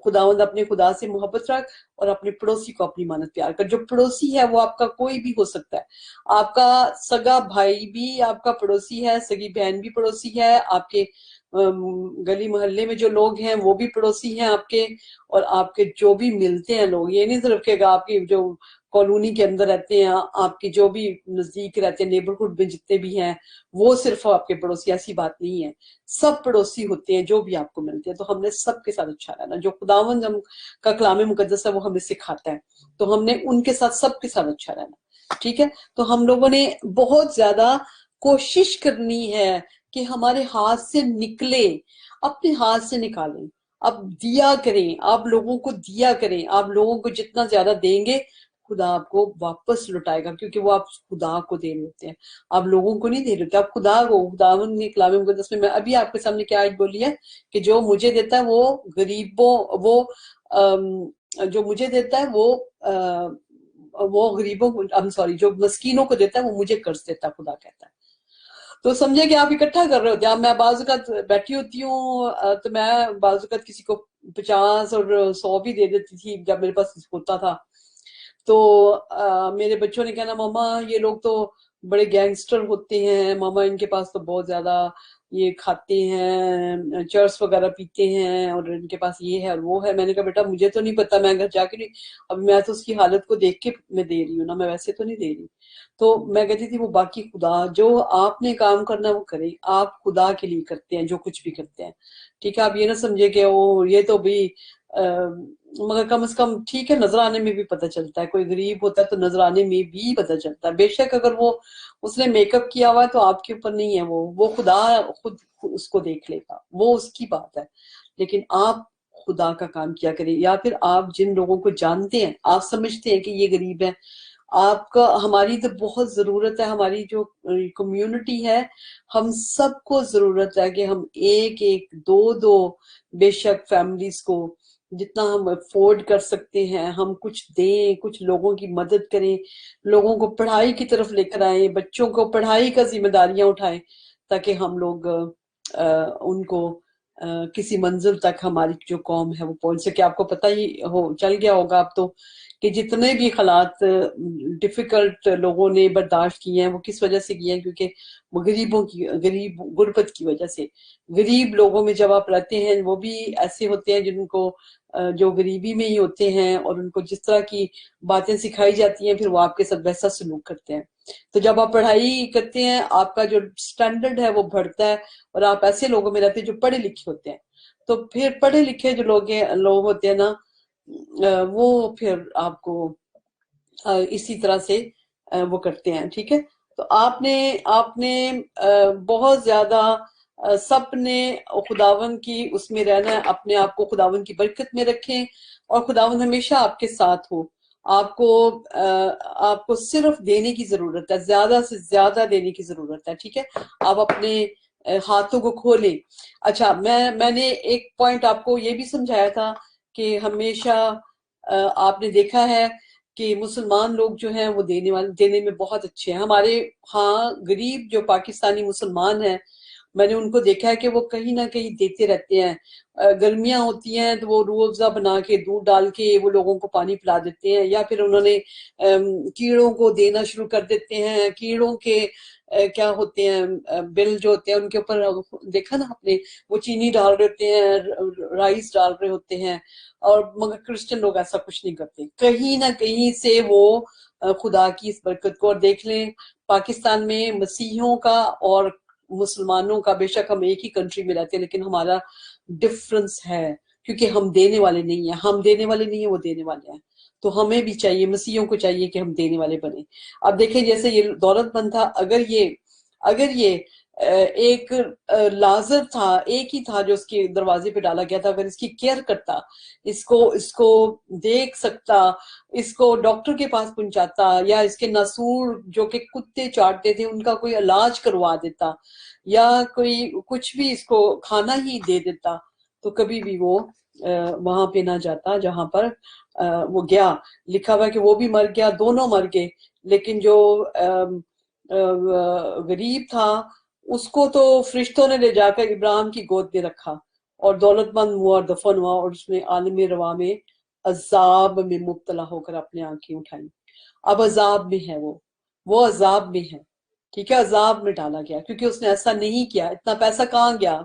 खुदावंद अपने खुदा से मोहब्बत रख और अपने पड़ोसी को अपनी मानत प्यार कर। जो पड़ोसी है वो आपका कोई भी हो सकता है। आपका सगा भाई भी आपका पड़ोसी है, सगी बहन भी पड़ोसी है, आपके गली मोहल्ले में जो लोग हैं वो भी पड़ोसी हैं आपके, और आपके जो भी मिलते हैं लोग, ये नहीं सिर्फ कि आपकी जो कॉलोनी के अंदर रहते हैं, आपके जो भी नजदीक रहते हैं, नेबरहुड में जितने भी हैं, वो सिर्फ आपके पड़ोसी, ऐसी बात नहीं है। सब पड़ोसी होते हैं जो भी आपको मिलते हैं। तो हमने सबके साथ अच्छा रहना, जो खुदावंद हम का कलाम मुकद्दस है वो हमें सिखाता है, तो हमने उनके साथ, सबके साथ अच्छा रहना। ठीक है, तो हम लोगों ने बहुत ज्यादा कोशिश करनी है कि हमारे हाथ से निकले, अपने हाथ से निकालें। अब दिया करें, आप लोगों को दिया करें। आप लोगों को जितना ज्यादा देंगे, खुदा आपको वापस लौटाएगा, क्योंकि वो आप खुदा को दे रहे होते हैं, आप लोगों को नहीं दे रहे होते, आप खुदा को। खुदावन ने कलाम मुकद्दस में, मैं अभी आपके सामने क्या आयत बोली है कि जो मुझे देता है वो गरीबों, जो मुझे देता है वो गरीबों को, आई एम सॉरी, जो मस्कीनों को देता है वो मुझे कर्ज देता है, खुदा कहता है। तो समझे कि आप इकट्ठा कर रहे होते हैं। अब मैं बाजुकात बैठी होती हूँ तो मैं बाजुकात किसी को 50 और 100 भी दे देती थी जब मेरे पास होता था। तो मेरे बच्चों ने कहना, मामा ये लोग तो बड़े गैंगस्टर होते हैं, मामा इनके पास तो बहुत ज्यादा ये खाते हैं, चर्स वगैरह पीते हैं, और इनके पास ये है और वो है। मैंने कहा बेटा मुझे तो नहीं पता, मैं घर जाके नहीं, अब मैं तो उसकी हालत को देख के मैं दे रही हूँ ना, मैं वैसे तो नहीं दे रही। तो मैं कहती थी वो बाकी खुदा, जो आपने काम करना वो करे, आप खुदा के लिए करते हैं जो कुछ भी करते हैं। ठीक है, आप ये ना समझे कि वो ये तो भी मगर कम से कम ठीक है, नजराने में भी पता चलता है। कोई गरीब होता है तो नजराने में भी पता चलता है। बेशक अगर वो उसने मेकअप किया हुआ है तो आपके ऊपर नहीं है, वो खुदा खुद उसको देख लेगा, वो उसकी बात है। लेकिन आप खुदा का काम किया करें। या फिर आप जिन लोगों को जानते हैं, आप समझते हैं कि ये गरीब है, आपका, हमारी तो बहुत जरूरत है, हमारी जो कम्युनिटी है, हम सबको जरूरत है कि हम एक एक दो दो बेशक फैमिलीज को जितना हम अफोर्ड कर सकते हैं हम कुछ दें, कुछ लोगों की मदद करें, लोगों को पढ़ाई की तरफ लेकर आए, बच्चों को पढ़ाई का जिम्मेदारियां उठाएं, ताकि हम लोग उनको किसी मंजिल तक हमारी जो कौम है वो पहुंच सके। आपको पता ही हो चल गया होगा अब तो कि जितने भी हालात डिफिकल्ट लोगों ने बर्दाश्त किए हैं वो किस वजह से किए हैं, क्योंकि वो गरीबों की, गरीब गुर्बत की वजह से। गरीब लोगों में जब आप रहते हैं, वो भी ऐसे होते हैं जिनको जो गरीबी में ही होते हैं, और उनको जिस तरह की बातें सिखाई जाती हैं फिर वो आपके साथ वैसा सलूक करते हैं। तो जब आप पढ़ाई करते हैं आपका जो स्टैंडर्ड है वो बढ़ता है, और आप ऐसे लोगों में रहते हैं जो पढ़े लिखे होते हैं। तो फिर पढ़े लिखे जो लोग होते हैं ना, वो फिर आपको इसी तरह से वो करते हैं। ठीक है, तो आपने आपने बहुत ज्यादा सबने खुदावन की उसमें रहना है, अपने आप को खुदावन की बरकत में रखें, और खुदावन हमेशा आपके साथ हो। आपको आपको सिर्फ देने की जरूरत है, ज्यादा से ज्यादा देने की जरूरत है। ठीक है, आप अपने हाथों को खोलें। अच्छा, मैंने एक पॉइंट आपको ये भी समझाया था कि हमेशा आपने देखा है कि मुसलमान लोग जो हैं वो देने में बहुत अच्छे हैं हमारे। हाँ, गरीब जो पाकिस्तानी मुसलमान हैं, मैंने उनको देखा है कि वो कहीं ना कहीं देते रहते हैं। गर्मियां होती हैं तो वो रूह अफ़ज़ा बना के दूध डाल के वो लोगों को पानी पिला देते हैं, या फिर उन्होंने कीड़ों को देना शुरू कर देते हैं। कीड़ों के क्या होते हैं, बिल जो होते हैं उनके ऊपर देखा ना आपने, वो चीनी डाल रहे होते हैं, राइस डाल रहे होते हैं। और मगर क्रिश्चियन लोग ऐसा कुछ नहीं करते, कहीं ना कहीं से वो खुदा की इस बरकत को। और देख लें पाकिस्तान में मसीहियों का और मुसलमानों का, बेशक हम एक ही कंट्री में रहते हैं लेकिन हमारा डिफरेंस है, क्योंकि हम देने वाले नहीं है, हम देने वाले नहीं है, वो देने वाले हैं। तो हमें भी चाहिए, मसीहियों को चाहिए कि हम देने वाले बने। अब देखें जैसे ये दौलतमंद था, अगर ये एक लाजर था, एक ही था जो उसके दरवाजे पे डाला गया था, अगर इसकी केयर करता, इसको इसको देख सकता, इसको डॉक्टर के पास पहुंचाता, या इसके नासूर जो कि कुत्ते चाटते थे उनका कोई इलाज करवा देता, या कोई कुछ भी इसको खाना ही दे देता, तो कभी भी वो वहां पे ना जाता जहां पर वो गया। लिखा हुआ है कि वो भी मर गया, दोनों मर गए। लेकिन जो गरीब था उसको तो फरिश्तों ने ले जाकर इब्राहिम की गोद में रखा, और दौलतमंद हुआ और दफन हुआ, और उसने आलम रवा में अजाब में मुब्तला होकर अपने आंखें उठाई। अब अजाब में है वो अजाब में है। ठीक है, अजाब में डाला गया क्योंकि उसने ऐसा नहीं किया। इतना पैसा कहाँ गया,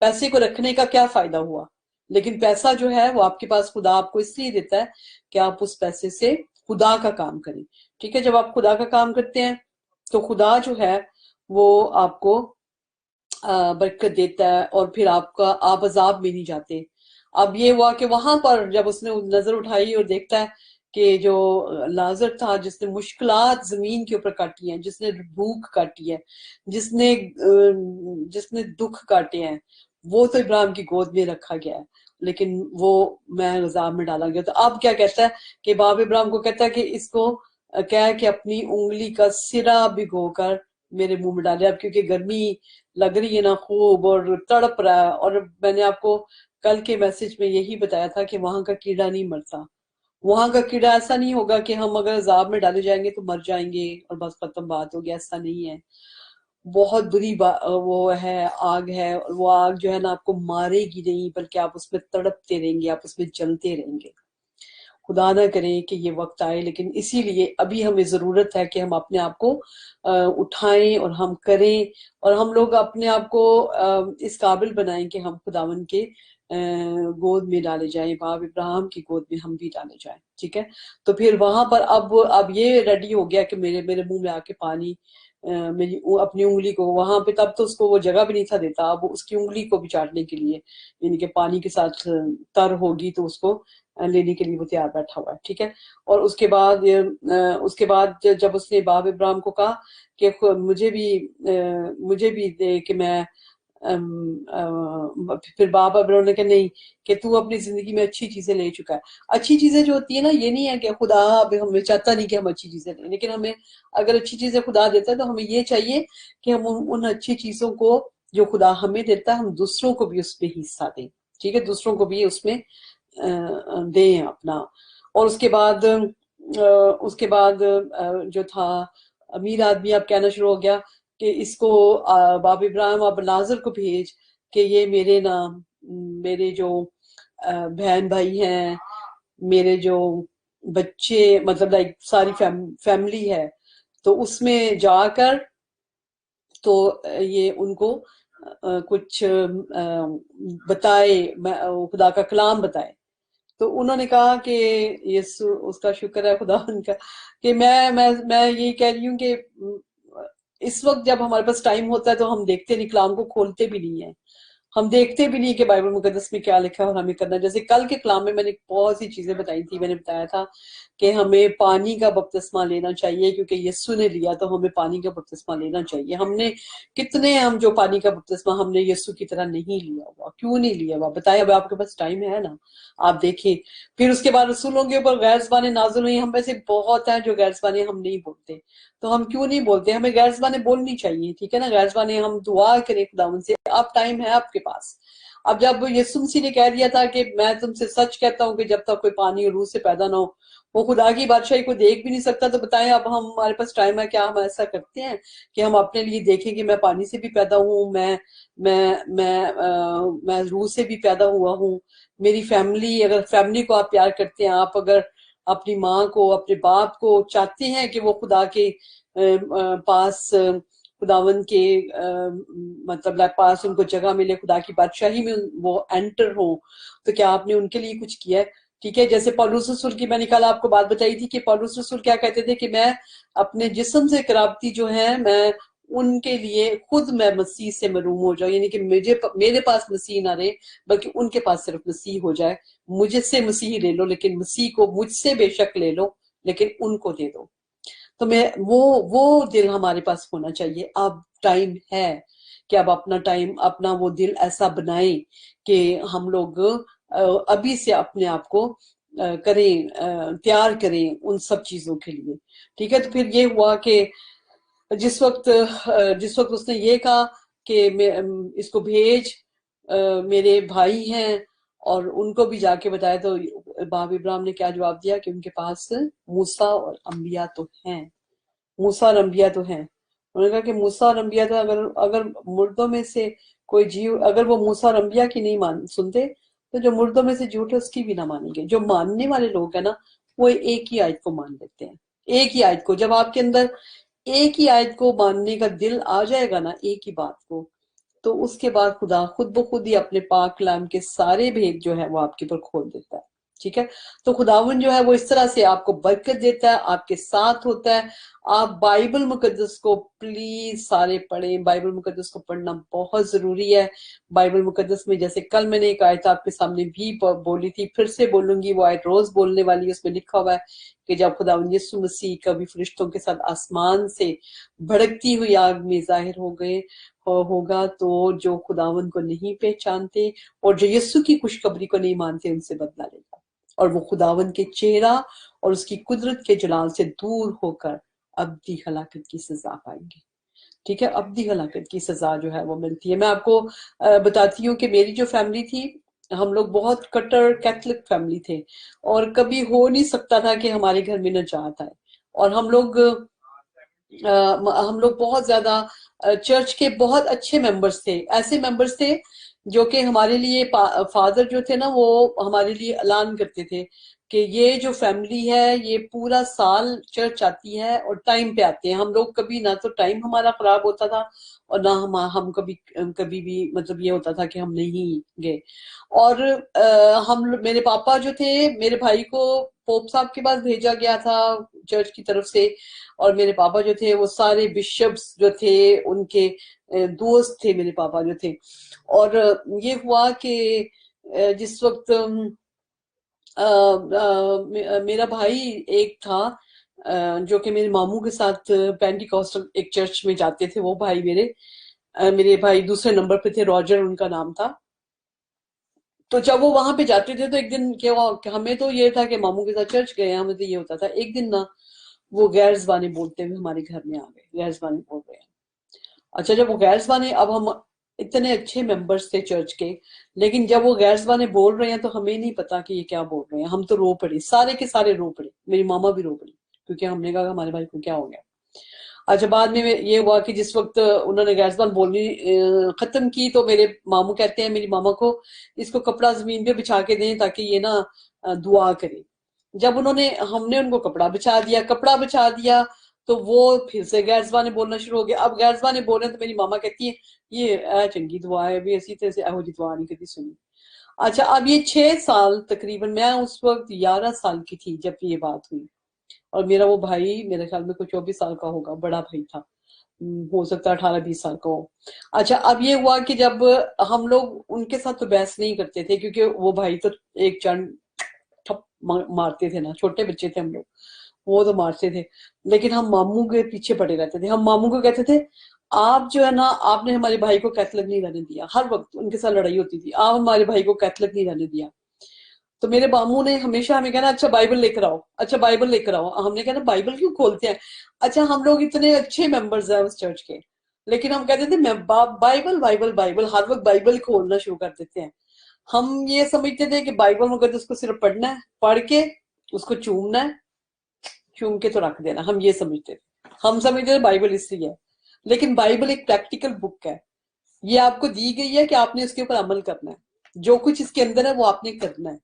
पैसे को रखने का क्या फायदा हुआ। लेकिन पैसा जो है वो आपके पास खुदा आपको इसलिए देता है कि आप उस पैसे से खुदा का काम करें। ठीक है, जब आप खुदा का काम करते हैं तो खुदा जो है वो आपको बरकत देता है, और फिर आप अजाब में नहीं जाते। अब ये हुआ कि वहां पर जब उसने नजर उठाई और देखता है कि जो लाजर था, जिसने मुश्किलात जमीन के ऊपर काटी हैं, जिसने भूख काटी है, जिसने दुख काटे हैं, वो तो इब्राहिम की गोद में रखा गया है, लेकिन वो मैं अजाब में डाला गया। तो अब क्या कहता है कि बाप इब्राहिम को कहता है कि इसको क्या है कि अपनी उंगली का सिरा भिगोकर मेरे मुंह में डाले। अब क्योंकि गर्मी लग रही है ना खूब और तड़प रहा है, और मैंने आपको कल के मैसेज में यही बताया था कि वहां का कीड़ा नहीं मरता। वहां का कीड़ा ऐसा नहीं होगा कि हम अगर अजाब में डाले जाएंगे तो मर जाएंगे और बस खत्म बात होगी, ऐसा नहीं है। बहुत बुरी वो है, आग है, और वो आग जो है ना आपको मारेगी नहीं, बल्कि आप उसमें तड़पते रहेंगे, आप उसमें जलते रहेंगे। खुदा ना करे कि ये वक्त आए, लेकिन इसीलिए अभी हमें जरूरत है कि हम अपने आप को उठाएं और हम करें, और हम लोग अपने आप को इस काबिल बनाएं कि हम खुदावन के गोद में डाले जाएं, बाप इब्राहिम की गोद में हम भी डाले जाएं। ठीक है, तो फिर वहां पर अब ये रेडी हो गया कि मेरे मेरे मुंह में आके पानी मेरी अपनी उंगली को वहां पे, तब तो उसको वो जगह भी नहीं था देता, अब उसकी उंगली को भी चाटने के लिए, यानी कि पानी के साथ तर होगी तो उसको लेने के लिए वो तैयार बैठा हुआ है। ठीक है, और उसके बाद जब उसने बाप इब्राहिम को कहा कि मुझे भी दे कि मैं फिर बाप इब्राहिम ने कहा नहीं, कि तू अपनी जिंदगी में अच्छी चीजें ले चुका है। अच्छी चीजें जो होती है ना, ये नहीं है कि खुदा अब हमें चाहता नहीं कि हम अच्छी चीजें लें, लेकिन हमें अगर अच्छी चीजें खुदा देता है तो हमें ये चाहिए कि हम उन अच्छी चीजों को जो खुदा हमें देता है, हम दूसरों को भी उसमें हिस्सा दें। ठीक है, दूसरों को भी उसमें दें अपना। और उसके बाद जो था, अमीर आदमी अब कहना शुरू हो गया कि इसको बाप इब्राहिम अब नाजर को भेज कि ये मेरे जो बहन भाई हैं, मेरे जो बच्चे, मतलब लाइक सारी फैमिली है, तो उसमें जाकर तो ये उनको कुछ बताए, खुदा का कलाम बताए। तो उन्होंने कहा कि यीशु, उसका शुक्र है खुदा उनका, कि मैं यही कह रही हूँ कि इस वक्त जब हमारे पास टाइम होता है तो हम देखते नहीं, कलाम को खोलते भी नहीं है, हम देखते भी नहीं कि बाइबल मुकद्दस में क्या लिखा है और हमें करना है। जैसे कल के कलाम में मैंने बहुत सी चीजें बताई थी, मैंने बताया था कि हमें पानी का बपतिस्मा लेना चाहिए, क्योंकि यीशु ने लिया तो हमें पानी का बपतिस्मा लेना चाहिए। हम जो पानी का बपतिस्मा हमने यीशु की तरह नहीं लिया हुआ, क्यों नहीं लिया हुआ बताए? अब आपके पास टाइम है ना, आप देखें। फिर उसके बाद रसूलों के ऊपर गैर ज़बानें नाज़िल हुई। हम में से बहुत हैं जो गैर ज़बानें हम नहीं बोलते, तो हम क्यों नहीं बोलते? हमें गैर ज़बानें बोलनी चाहिए। ठीक है ना, गैर ज़बानें हम दुआ करें खुदावन से। अब टाइम है आपके पास। अब जब यीशु मसीह ने कह दिया था कि मैं तुमसे सच कहता हूँ कि जब तक कोई पानी और रूह से पैदा ना हो वो खुदा की बादशाही को देख भी नहीं सकता, तो बताएं अब हमारे पास टाइम है, क्या हम ऐसा करते हैं कि हम अपने लिए देखें कि मैं पानी से भी पैदा हूँ, मैं रूह से भी पैदा हुआ हूँ। मेरी फैमिली, अगर फैमिली को आप प्यार करते हैं, आप अगर अपनी माँ को, अपने बाप को चाहते हैं कि वो खुदा के पास, खुदावन के मतलब पास उनको जगह मिले, खुदा की बादशाही में वो एंटर हो, तो क्या आपने उनके लिए कुछ किया है? ठीक है, जैसे पौलुस रसूल की मैंने कल आपको बात बताई थी कि पौलुस रसूल क्या कहते थे कि मैं अपने जिस्म से कराबती जो है, मैं उनके लिए खुद मैं मसीह से मरूम हो जाऊं, यानी कि मेरे पास मसीह ना रहे, बल्कि उनके पास सिर्फ मसीह हो जाए। मुझसे मसीह ले लो, लेकिन मसीह को मुझसे बेशक ले लो, लेकिन उनको दे दो। तो मैं वो दिल हमारे पास होना चाहिए। अब टाइम है कि अब अपना वो दिल ऐसा बनाए कि हम लोग अभी से अपने आप को करें, तैयार करें उन सब चीजों के लिए। ठीक है, तो फिर ये हुआ कि जिस वक्त उसने ये कहा कि इसको भेज, मेरे भाई हैं, और उनको भी जाके बताया, तो बाप इब्राहिम ने क्या जवाब दिया कि उनके पास मूसा और अंबिया तो हैं। मूसा और अंबिया तो हैं। उन्होंने कहा कि मूसा और अंबिया तो, अगर अगर मुर्दों में से कोई जीव, अगर वो मूसा और अंबिया की नहीं मान सुनते, तो जो मुर्दों में से झूठ है उसकी भी ना मानेंगे। जो मानने वाले लोग हैं ना, वो एक ही आयत को मान लेते हैं। एक ही आयत को, जब आपके अंदर एक ही आयत को मानने का दिल आ जाएगा ना, एक ही बात को, तो उसके बाद खुदा खुद ब खुद ही अपने पाक कलाम के सारे भेद जो है वो आपके ऊपर खोल देता है। ठीक है, तो खुदावन जो है वो इस तरह से आपको बरकत देता है, आपके साथ होता है। आप बाइबल मुकद्दस को प्लीज सारे पढ़ें। बाइबल मुकद्दस को पढ़ना बहुत जरूरी है। बाइबल मुकद्दस में, जैसे कल मैंने एक आयत आपके सामने भी बोली थी, फिर से बोलूंगी, वो आयत रोज बोलने वाली है। उसमें लिखा हुआ है कि जब खुदावन यीशु मसीह कभी फरिश्तों के साथ आसमान से भड़कती हुई आग में जाहिर होगा, तो जो खुदावन को नहीं पहचानते और जो यीशु की खुशखबरी को नहीं मानते, उनसे बदला लेगा, और वो खुदावन के चेहरा और उसकी कुदरत के जलाल से दूर होकर अब्दी हलाकत की सजा पाएंगे। ठीक है, अब्दी हलाकत की सजा जो है वो मिलती है। मैं आपको बताती हूँ कि मेरी जो फैमिली थी, हम लोग बहुत कट्टर कैथलिक फैमिली थे, और कभी हो नहीं सकता था कि हमारे घर में न जात आए। और हम लोग हम लोग बहुत ज्यादा चर्च के बहुत अच्छे मेंबर्स थे, ऐसे मेंबर्स थे जो कि हमारे लिए फादर जो थे ना वो हमारे लिए ऐलान करते थे कि ये जो फैमिली है ये पूरा साल चर्च आती है और टाइम पे आते हैं। हम लोग कभी ना तो टाइम हमारा खराब होता था और ना हम कभी कभी भी मतलब ये होता था कि हम नहीं गए। और मेरे पापा जो थे, मेरे भाई को पोप साहब के पास भेजा गया था चर्च की तरफ से। और मेरे पापा जो थे वो सारे बिशप्स जो थे उनके दोस्त थे मेरे पापा जो थे। और ये हुआ कि जिस वक्त मेरा भाई एक था जो कि मेरे मामू के साथ पेंटिकॉस्टल एक चर्च में जाते थे। वो भाई मेरे भाई दूसरे नंबर पे थे, रॉजर उनका नाम था। तो जब वो वहां पे जाते थे तो एक दिन क्या हुआ कि हमें तो ये था कि मामू के साथ चर्च गए हैं, हमें तो ये होता था। एक दिन ना वो गैर ज़बानी बोलते हुए हमारे घर में आ गए, गैर ज़बानी बोल रहे हैं। अच्छा, जब वो गैर ज़बानी, अब हम इतने अच्छे मेंबर्स थे चर्च के, लेकिन जब वो गैर ज़बानी बोल रहे हैं तो हमें नहीं पता कि ये क्या बोल रहे हैं। हम तो रो पड़े, सारे के सारे रो पड़े, मेरी मामा भी रो पड़ी, क्योंकि हमने कहा हमारे भाई को क्या हो गया। अच्छा, बाद में ये हुआ कि जिस वक्त उन्होंने गैर ज़बान बोलनी खत्म की तो मेरे मामू कहते हैं मेरी मामा को, इसको कपड़ा जमीन पे बिछा के दें ताकि ये ना दुआ करे। जब हमने उनको कपड़ा बिछा दिया तो वो फिर से गैर ज़बानी बोलना शुरू हो गया। अब गैर ज़बानी बोल रहे हैं तो मेरी मामा कहती है ये चंगी दुआ है, भी इसी तरह से एहो जी दुआ नहीं कभी सुनी। अच्छा, अब ये 6 साल तकरीबन, मैं उस वक्त 11 साल की थी जब ये बात हुई। और मेरा वो भाई मेरे ख्याल में कुछ 24 साल का होगा, बड़ा भाई था। हो सकता है 18-20 साल का हो। अच्छा, अब ये हुआ कि जब हम लोग उनके साथ तो बहस नहीं करते थे, क्योंकि वो भाई तो एक चंड ठप मारते थे ना, छोटे बच्चे थे हम लोग, वो तो मारते थे। लेकिन हम मामू के पीछे पड़े रहते थे। हम मामू को कहते थे आप जो है ना, आपने हमारे भाई को कैथलिक नहीं रहने दिया। हर वक्त उनके साथ लड़ाई होती थी, आप हमारे भाई को कैथलिक नहीं रहने दिया। तो मेरे मामू ने हमेशा हमें कहना अच्छा बाइबल लेकर आओ, अच्छा बाइबल लेकर आओ। हमने कहना बाइबल क्यों खोलते हैं। अच्छा, हम लोग इतने अच्छे मेंबर्स हैं उस चर्च के, लेकिन हम कहते थे मैं बाइबल बाइबल बाइबल, हर वक्त बाइबल खोलना शुरू कर देते हैं। हम ये समझते थे कि बाइबल में कहते उसको सिर्फ पढ़ना है, पढ़ के उसको चूमना है, चूम के तो रख देना, हम ये समझते थे। हम समझते थे बाइबल इसलिए है, लेकिन बाइबल एक प्रैक्टिकल बुक है। ये आपको दी गई है कि आपने उसके ऊपर अमल करना है, जो कुछ इसके अंदर है वो आपने करना है।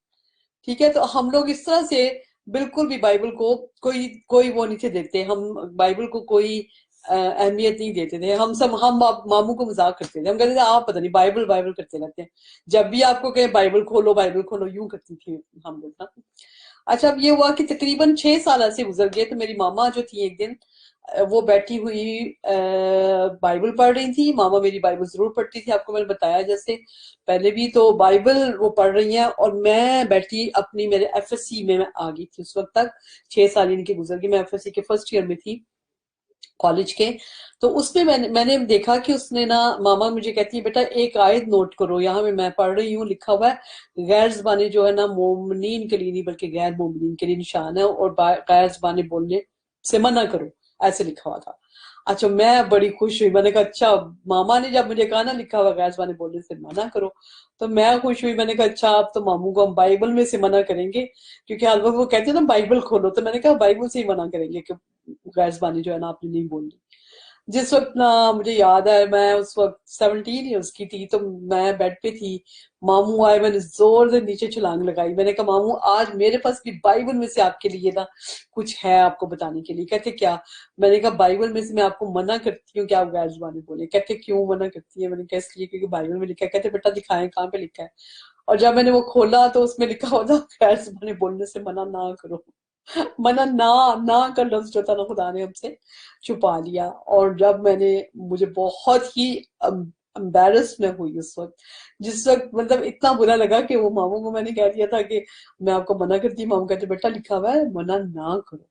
ठीक है, तो हम लोग इस तरह से बिल्कुल भी बाइबल को कोई कोई वो नहीं थे देते, हम बाइबल को कोई अहमियत नहीं देते थे। हम मामू को मजाक करते थे, हम कहते थे आप पता नहीं बाइबल बाइबल करते रहते हैं, जब भी आपको कहे बाइबल खोलो, यूं करती थी हम लोग ना। अच्छा, अब ये हुआ कि तकरीबन 6 साल ऐसे गुजर गए तो मेरी मामा जो थी एक दिन वो बैठी हुई बाइबल पढ़ रही थी। मामा मेरी बाइबल जरूर पढ़ती थी, आपको मैंने बताया जैसे पहले भी। तो बाइबल वो पढ़ रही हैं और मैं बैठी अपनी, मेरे एफएससी में मैं आ गई थी उस वक्त तक। 6 साल इनके गुजर गए, मैं एफएससी के फर्स्ट ईयर में थी कॉलेज के। तो उसमें मैंने देखा कि उसने ना, मामा मुझे कहती है बेटा एक आयत नोट करो, यहाँ में मैं पढ़ रही हूँ, लिखा हुआ है गैर ज़बानी जो है ना मोमिनीन के लिए नहीं बल्कि गैर मोमिनीन के लिए निशान है, और गैर ज़बानी बोलने से मना करो, ऐसे लिखा हुआ था। अच्छा, मैं बड़ी खुश हुई, मैंने कहा अच्छा, मामा ने जब मुझे कहा ना लिखा हुआ गैर ज़बानी बोलने से मना करो, तो मैं खुश हुई। मैंने कहा अच्छा, अब तो मामू को हम बाइबल में से मना करेंगे, क्योंकि हर वक्त वो कहते हैं ना बाइबल खोलो, तो मैंने कहा बाइबल से ही मना करेंगे कि गैर ज़बानी जो है ना आपने नहीं बोलनी। जिस वक्त ना, मुझे याद है मैं उस वक्त 17 ईयर्स की थी, तो मैं बेड पे थी, मामू आए, मैंने जोर से नीचे छलांग लगाई। मैंने कहा मामू आज मेरे पास भी बाइबल में से आपके लिए ना कुछ है आपको बताने के लिए। कहते क्या। मैंने कहा बाइबल में से मैं आपको मना करती हूँ कि आप गैर जुबानी बोले। कहते क्यों मना करती है। मैंने कहा इसलिए क्योंकि बाइबल में लिखा है। कहते बेटा दिखाएं कहाँ पे लिखा है। और जब मैंने वो खोला तो उसमें लिखा हुआ था गैर जुबानी बोलने से मना ना करो। मना ना ना का लफ्ज जो था ना खुदा ने हमसे छुपा लिया। और जब मुझे बहुत ही एम्बेरस में हुई उस वक्त, जिस वक्त मतलब इतना बुरा लगा कि वो मामू को मैंने कह दिया था कि मैं आपको मना करती हूँ। मामू कहते बेटा लिखा हुआ है मना ना करो।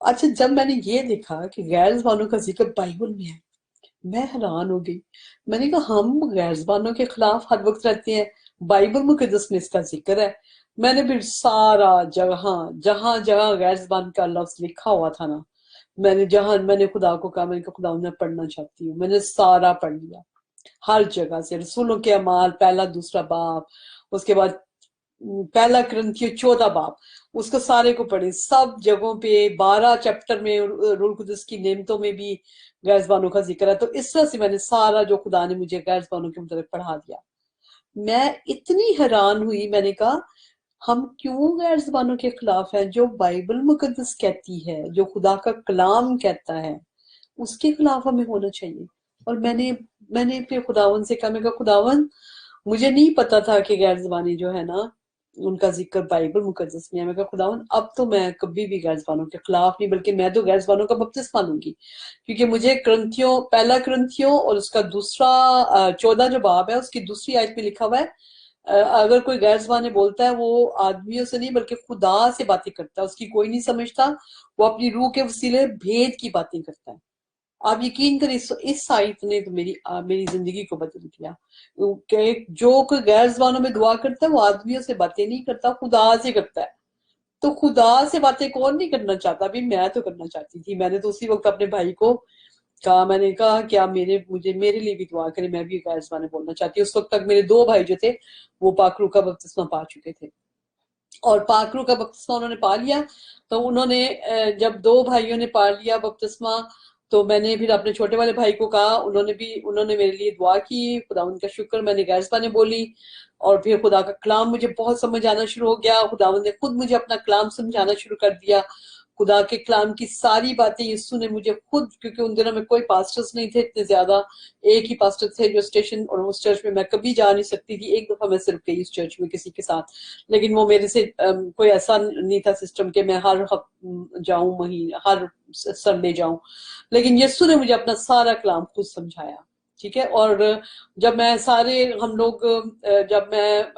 अच्छा, जब मैंने ये देखा कि गैर जबानों का जिक्र बाइबल में है, मैं हैरान हो गई। मैंने कहा हम गैर जबानों के खिलाफ हर वक्त रहते हैं, बाइबल मुकद्दस में इसका जिक्र है। मैंने फिर सारा जगह, जहां जहां गैर जबान का लफ्ज लिखा हुआ था ना, मैंने खुदा को कहा, मैंने कहा खुदा मैं पढ़ना चाहती हूँ। मैंने सारा पढ़ लिया, हर जगह से, रसूलों के अमाल पहला दूसरा बाब, उसके बाद पहला ग्रंथियो 14 बाब, उसको सारे को पढ़े, सब जगहों पे 12 चैप्टर में रूल कुदस की नेमतों में भी गैर ज़बानों का जिक्र है। तो इस तरह से मैंने सारा जो खुदा ने मुझे गैर ज़बानों के मुताबिक पढ़ा दिया। मैं इतनी हैरान हुई, मैंने कहा हम क्यों गैर ज़बानों के खिलाफ हैं? जो बाइबल मुकद्दस कहती है, जो खुदा का कलाम कहता है, उसके खिलाफ हमें होना चाहिए। और मैंने फिर खुदावन से कहा, मैं कहा खुदावन, मुझे नहीं पता था कि गैर ज़बानी जो है ना उनका जिक्र बाइबल मुकद्दस में है। मैं कहा खुदावन, अब तो मैं कभी भी गैर ज़बानों के खिलाफ नहीं, बल्कि मैं तो गैर ज़बानों का बपतिस्मा लूंगी, क्योंकि मुझे क्रंथियों, पहला क्रंथियों और उसका दूसरा 14 जो बाब है, उसकी दूसरी आयत में लिखा हुआ है, अगर कोई गैर ज़बानें बोलता है वो आदमियों से नहीं बल्कि खुदा से बातें करता है, उसकी कोई नहीं समझता, वो अपनी रूह के वसीले भेद की बातें करता है। आप यकीन करें, इस आयत ने तो मेरी जिंदगी को बदल दिया। कि जो कोई गैर ज़बानों में दुआ करता है वो आदमियों से बातें नहीं करता, खुदा से करता है। तो खुदा से बातें कौन नहीं करना चाहता? अभी मैं तो करना चाहती थी। मैंने तो उसी वक्त अपने भाई को कहा, मैंने कहा क्या मेरे लिए भी दुआ करें, मैं भी गैर ज़बानें बोलना चाहती हूँ। उस वक्त तक मेरे 2 भाई जो थे वो पाकरू का बपतिस्मा पा चुके थे, और पाकरू का बपतिस्मा उन्होंने पा लिया। तो उन्होंने जब 2 भाइयों ने पा लिया बपतिस्मा, तो मैंने फिर अपने छोटे वाले भाई को कहा, उन्होंने मेरे लिए दुआ की, खुदा उनका शुक्र, मैंने गैर ज़बानें बोली। और फिर खुदा का कलाम मुझे बहुत समझ आना शुरू हो गया, खुदावंद ने खुद मुझे अपना कलाम समझाना शुरू कर दिया। खुदा के कलाम की सारी बातें यीशु ने मुझे खुद, क्योंकि उन दिनों में कोई पास्टर्स नहीं थे इतने ज्यादा, एक ही पास्टर थे जो स्टेशन, और उस चर्च में मैं कभी जा नहीं सकती थी। एक दफा मैं सिर्फ गई उस चर्च में किसी के साथ, लेकिन वो मेरे से कोई ऐसा नहीं था सिस्टम के मैं हर जाऊं, महीने हर संडे जाऊं। लेकिन यीशु ने मुझे अपना सारा कलाम खुद समझाया, ठीक है। और जब मैं सारे हम लोग जब मैं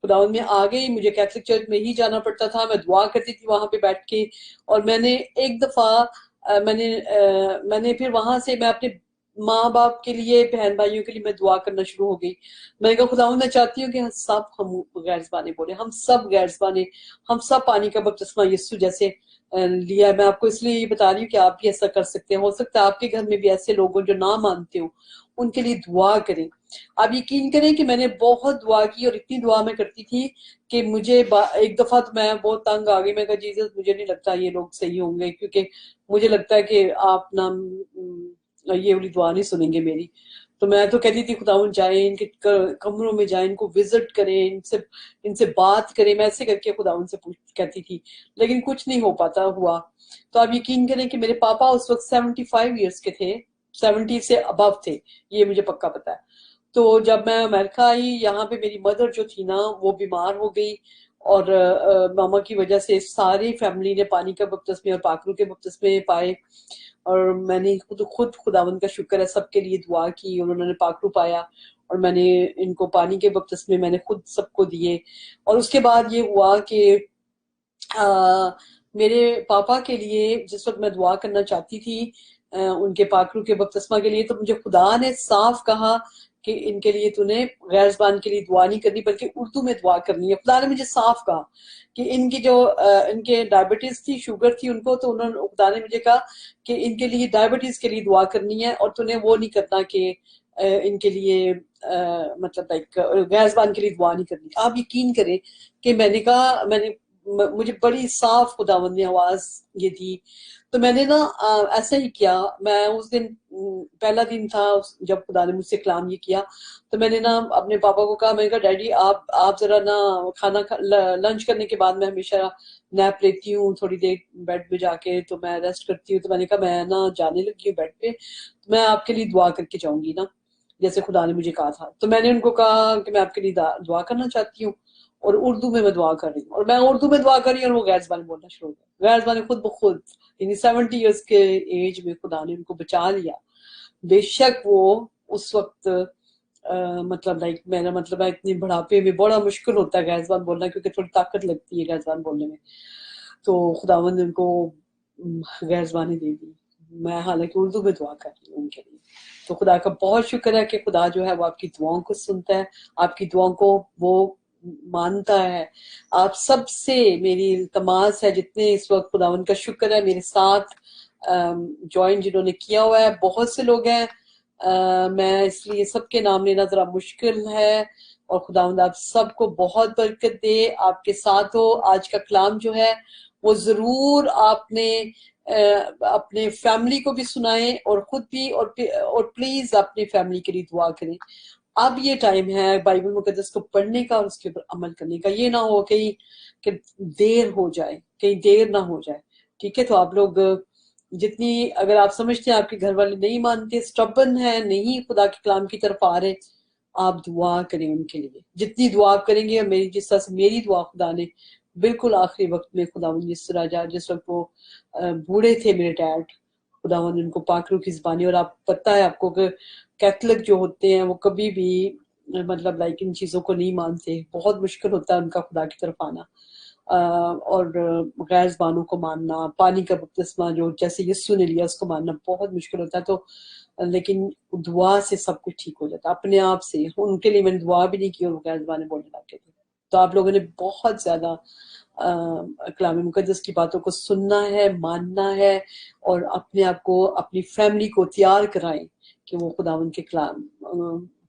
खुदावन में आ गई, मुझे कैथलिक चर्च में ही जाना पड़ता था, मैं दुआ करती थी वहां पे बैठ के। और मैंने एक दफा मैंने फिर वहां से मैं अपने माँ बाप के लिए, बहन भाइयों के लिए मैं दुआ करना शुरू हो गई। मैंने कहा खुदावन, मैं चाहती हूँ कि हम गैर ज़बानें बोले, हम सब गैर ज़बानें, हम सब पानी का बपतिस्मा यीशु जैसे लिया है। मैं आपको इसलिए ये बता रही हूँ कि आप भी ऐसा कर सकते हैं। हो सकता है आपके घर में भी ऐसे लोग हो जो ना मानते हो, उनके लिए दुआ करें। आप यकीन करें कि मैंने बहुत दुआ की, और इतनी दुआ मैं करती थी कि मुझे एक दफा तो मैं बहुत तंग आ गई। मैं कहा जीसस, मुझे नहीं लगता ये लोग सही होंगे, क्योंकि मुझे लगता है कि आप ना ये वाली दुआ नहीं सुनेंगे मेरी। तो मैं तो कहती थी खुदावन, जाए इनके कमरों में, जाए इनको विजिट करें, इनसे बात करें, मैं ऐसे करके खुदावन से कहती थी, लेकिन कुछ नहीं हो पाता हुआ। तो आप यकीन करें कि मेरे पापा उस वक्त 75 ईयर्स के थे, 70 से अबव थे, ये मुझे पक्का पता है। तो जब मैं अमेरिका आई, यहाँ पे मेरी मदर जो थी ना वो बीमार हो गई, और मामा की वजह से सारी फैमिली ने पानी का बपतिस्मे और पाकरू के बपतिस्मे पाए। और मैंने खुद खुदावंद का शुक्र है सबके लिए दुआ की, और उन्होंने पाकरू पाया, और मैंने इनको पानी के बपतिस्मे मैंने खुद सबको दिए। और उसके बाद ये हुआ कि आ, मेरे पापा के लिए जिस वक्त मैं दुआ करना चाहती थी उनके पाकरू के बपतिस्मा के लिए, तो मुझे खुदा ने साफ कहा कि इनके लिए तूने गैर ज़बान के लिए दुआ नहीं करनी, बल्कि उर्दू में दुआ करनी है। खुदा ने मुझे साफ कहा कि इनकी जो इनके डायबिटीज थी, शुगर थी उनको, तो उन्होंने, खुदा ने मुझे कहा कि इनके लिए डायबिटीज के लिए दुआ करनी है, और तूने वो नहीं करना कि इनके लिए मतलब लाइक गैर ज़बान के लिए दुआ नहीं करनी। आप यकीन करें कि मैंने कहा, मुझे बड़ी साफ खुदावंद ने आवाज ये दी। तो मैंने ना ऐसा ही किया। मैं उस दिन पहला दिन था जब खुदा ने मुझसे कलाम ये किया, तो मैंने ना अपने पापा को कहा, मैंने कहा डैडी आप जरा ना लंच करने के बाद मैं हमेशा नैप लेती हूँ थोड़ी देर बेड पे जाके, तो मैं रेस्ट करती हूँ। तो मैंने कहा मैं ना जाने लगी हूँ बेड पे, तो मैं आपके लिए दुआ करके जाऊंगी ना, जैसे खुदा ने मुझे कहा था। तो मैंने उनको कहा कि मैं आपके लिए दुआ करना चाहती हूँ, और उर्दू में मैं दुआ कर रही हूँ। और मैं उर्दू में दुआ कर रही हूँ और वो गैर ज़बानी बोलना शुरू हो गया। गैर ज़बानी खुद ब खुद, यानी 70 ईयर्स के एज में खुदा ने उनको बचा लिया। बेशक वो उस वक्त मतलब लाइक मेरा मतलब है, इतनी बुढ़ापे में बड़ा मुश्किल होता है गैर ज़बान बोलना, क्योंकि थोड़ी ताकत लगती है गैर ज़बान बोलने में। तो खुदावंद ने उनको गैर ज़बानी दे दी। मैं हालांकि उर्दू में दुआ कर रही हूँ उनके लिए। तो खुदा का बहुत शुक्र है कि खुदा जो है वो आपकी दुआओं को सुनता है, आपकी दुआओं को वो मानता है। आप सबसे मेरी इल्तमास है, जितने इस वक्त खुदावंद का शुक्र है मेरे साथ ज्वाइन जिन्होंने किया हुआ है, बहुत से लोग हैं मैं इसलिए सबके नाम लेना जरा मुश्किल है। और खुदावंद आप सबको बहुत बरकत दे, आपके साथ हो। आज का कलाम जो है वो जरूर आपने अपने फैमिली को भी सुनाएं और खुद भी, और प्लीज अपनी फैमिली के लिए दुआ करें। अब ये टाइम है बाइबल मुकद्दस को पढ़ने का और उसके ऊपर अमल करने का। ये ना हो कहीं कि देर हो जाए, कहीं देर ना हो जाए। ठीक है, तो आप लोग जितनी, अगर आप समझते हैं आपके घर वाले नहीं मानते, स्टबन है, नहीं खुदा के कलाम की तरफ आ रहे, आप दुआ करें उनके लिए। जितनी दुआ आप करेंगे, मेरी जिस तरह से मेरी दुआ खुदा ने बिल्कुल आखिरी वक्त में, खुदावन जिस वक्त वो बूढ़े थे मेरे डैड, खुदावन ने उनको पाकरू की जुबानी, और आप पता है आपको कि कैथलिक जो होते हैं वो कभी भी मतलब लाइक इन चीजों को नहीं मानते। बहुत मुश्किल होता है उनका खुदा की तरफ आना और गैर ज़बानों को मानना, पानी का बपतिस्मा जो जैसे यीशु ने लिया उसको मानना बहुत मुश्किल होता है। तो लेकिन दुआ से सब कुछ ठीक हो जाता है अपने आप से। उनके लिए मैंने दुआ भी नहीं की और वो गैर ज़बानें बोलने लग गए थे। तो आप लोगों ने बहुत ज्यादा कलाम मुकद्दस की बातों को सुनना है, मानना है, और अपने आप को, अपनी फैमिली को तैयार कराएं कि वो खुदावन के कलाम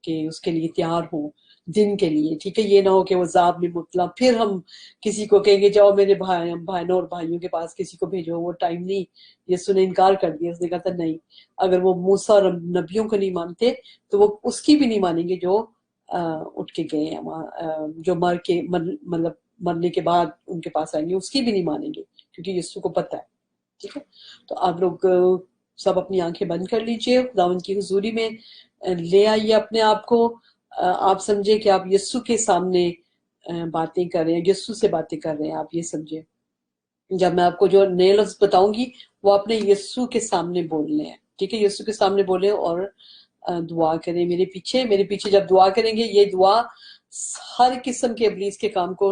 के उसके लिए तैयार हो दिन के लिए। ठीक है, ये ना हो कि वो जाब में मुतला फिर हम किसी को कहेंगे जाओ मेरे बहनों और भाइयों के पास किसी को भेजो। वो टाइम नहीं। यीशु ने इनकार कर दिया, उसने कहा था नहीं, अगर वो मूसा और नबियों को नहीं मानते तो वो उसकी भी नहीं मानेंगे जो उठ के गए हैं वहां, जो मतलब मरने के बाद उनके पास आएंगे, उसकी भी नहीं मानेंगे, क्योंकि यीशु को पता है। ठीक है, तो आप लोग सब अपनी आंखें बंद कर लीजिए, खुदावन की हुजूरी में ले आइए अपने आप को। आप समझे कि आप यीशु के सामने बातें कर रहे हैं, यीशु से बातें कर रहे हैं। आप ये समझे, जब मैं आपको जो नए लफ्ज बताऊंगी वो अपने यीशु के सामने बोलने हैं। ठीक है, यीशु के सामने बोले और दुआ करें मेरे पीछे जब दुआ करेंगे। ये दुआ हर किस्म के इब्लीस के काम को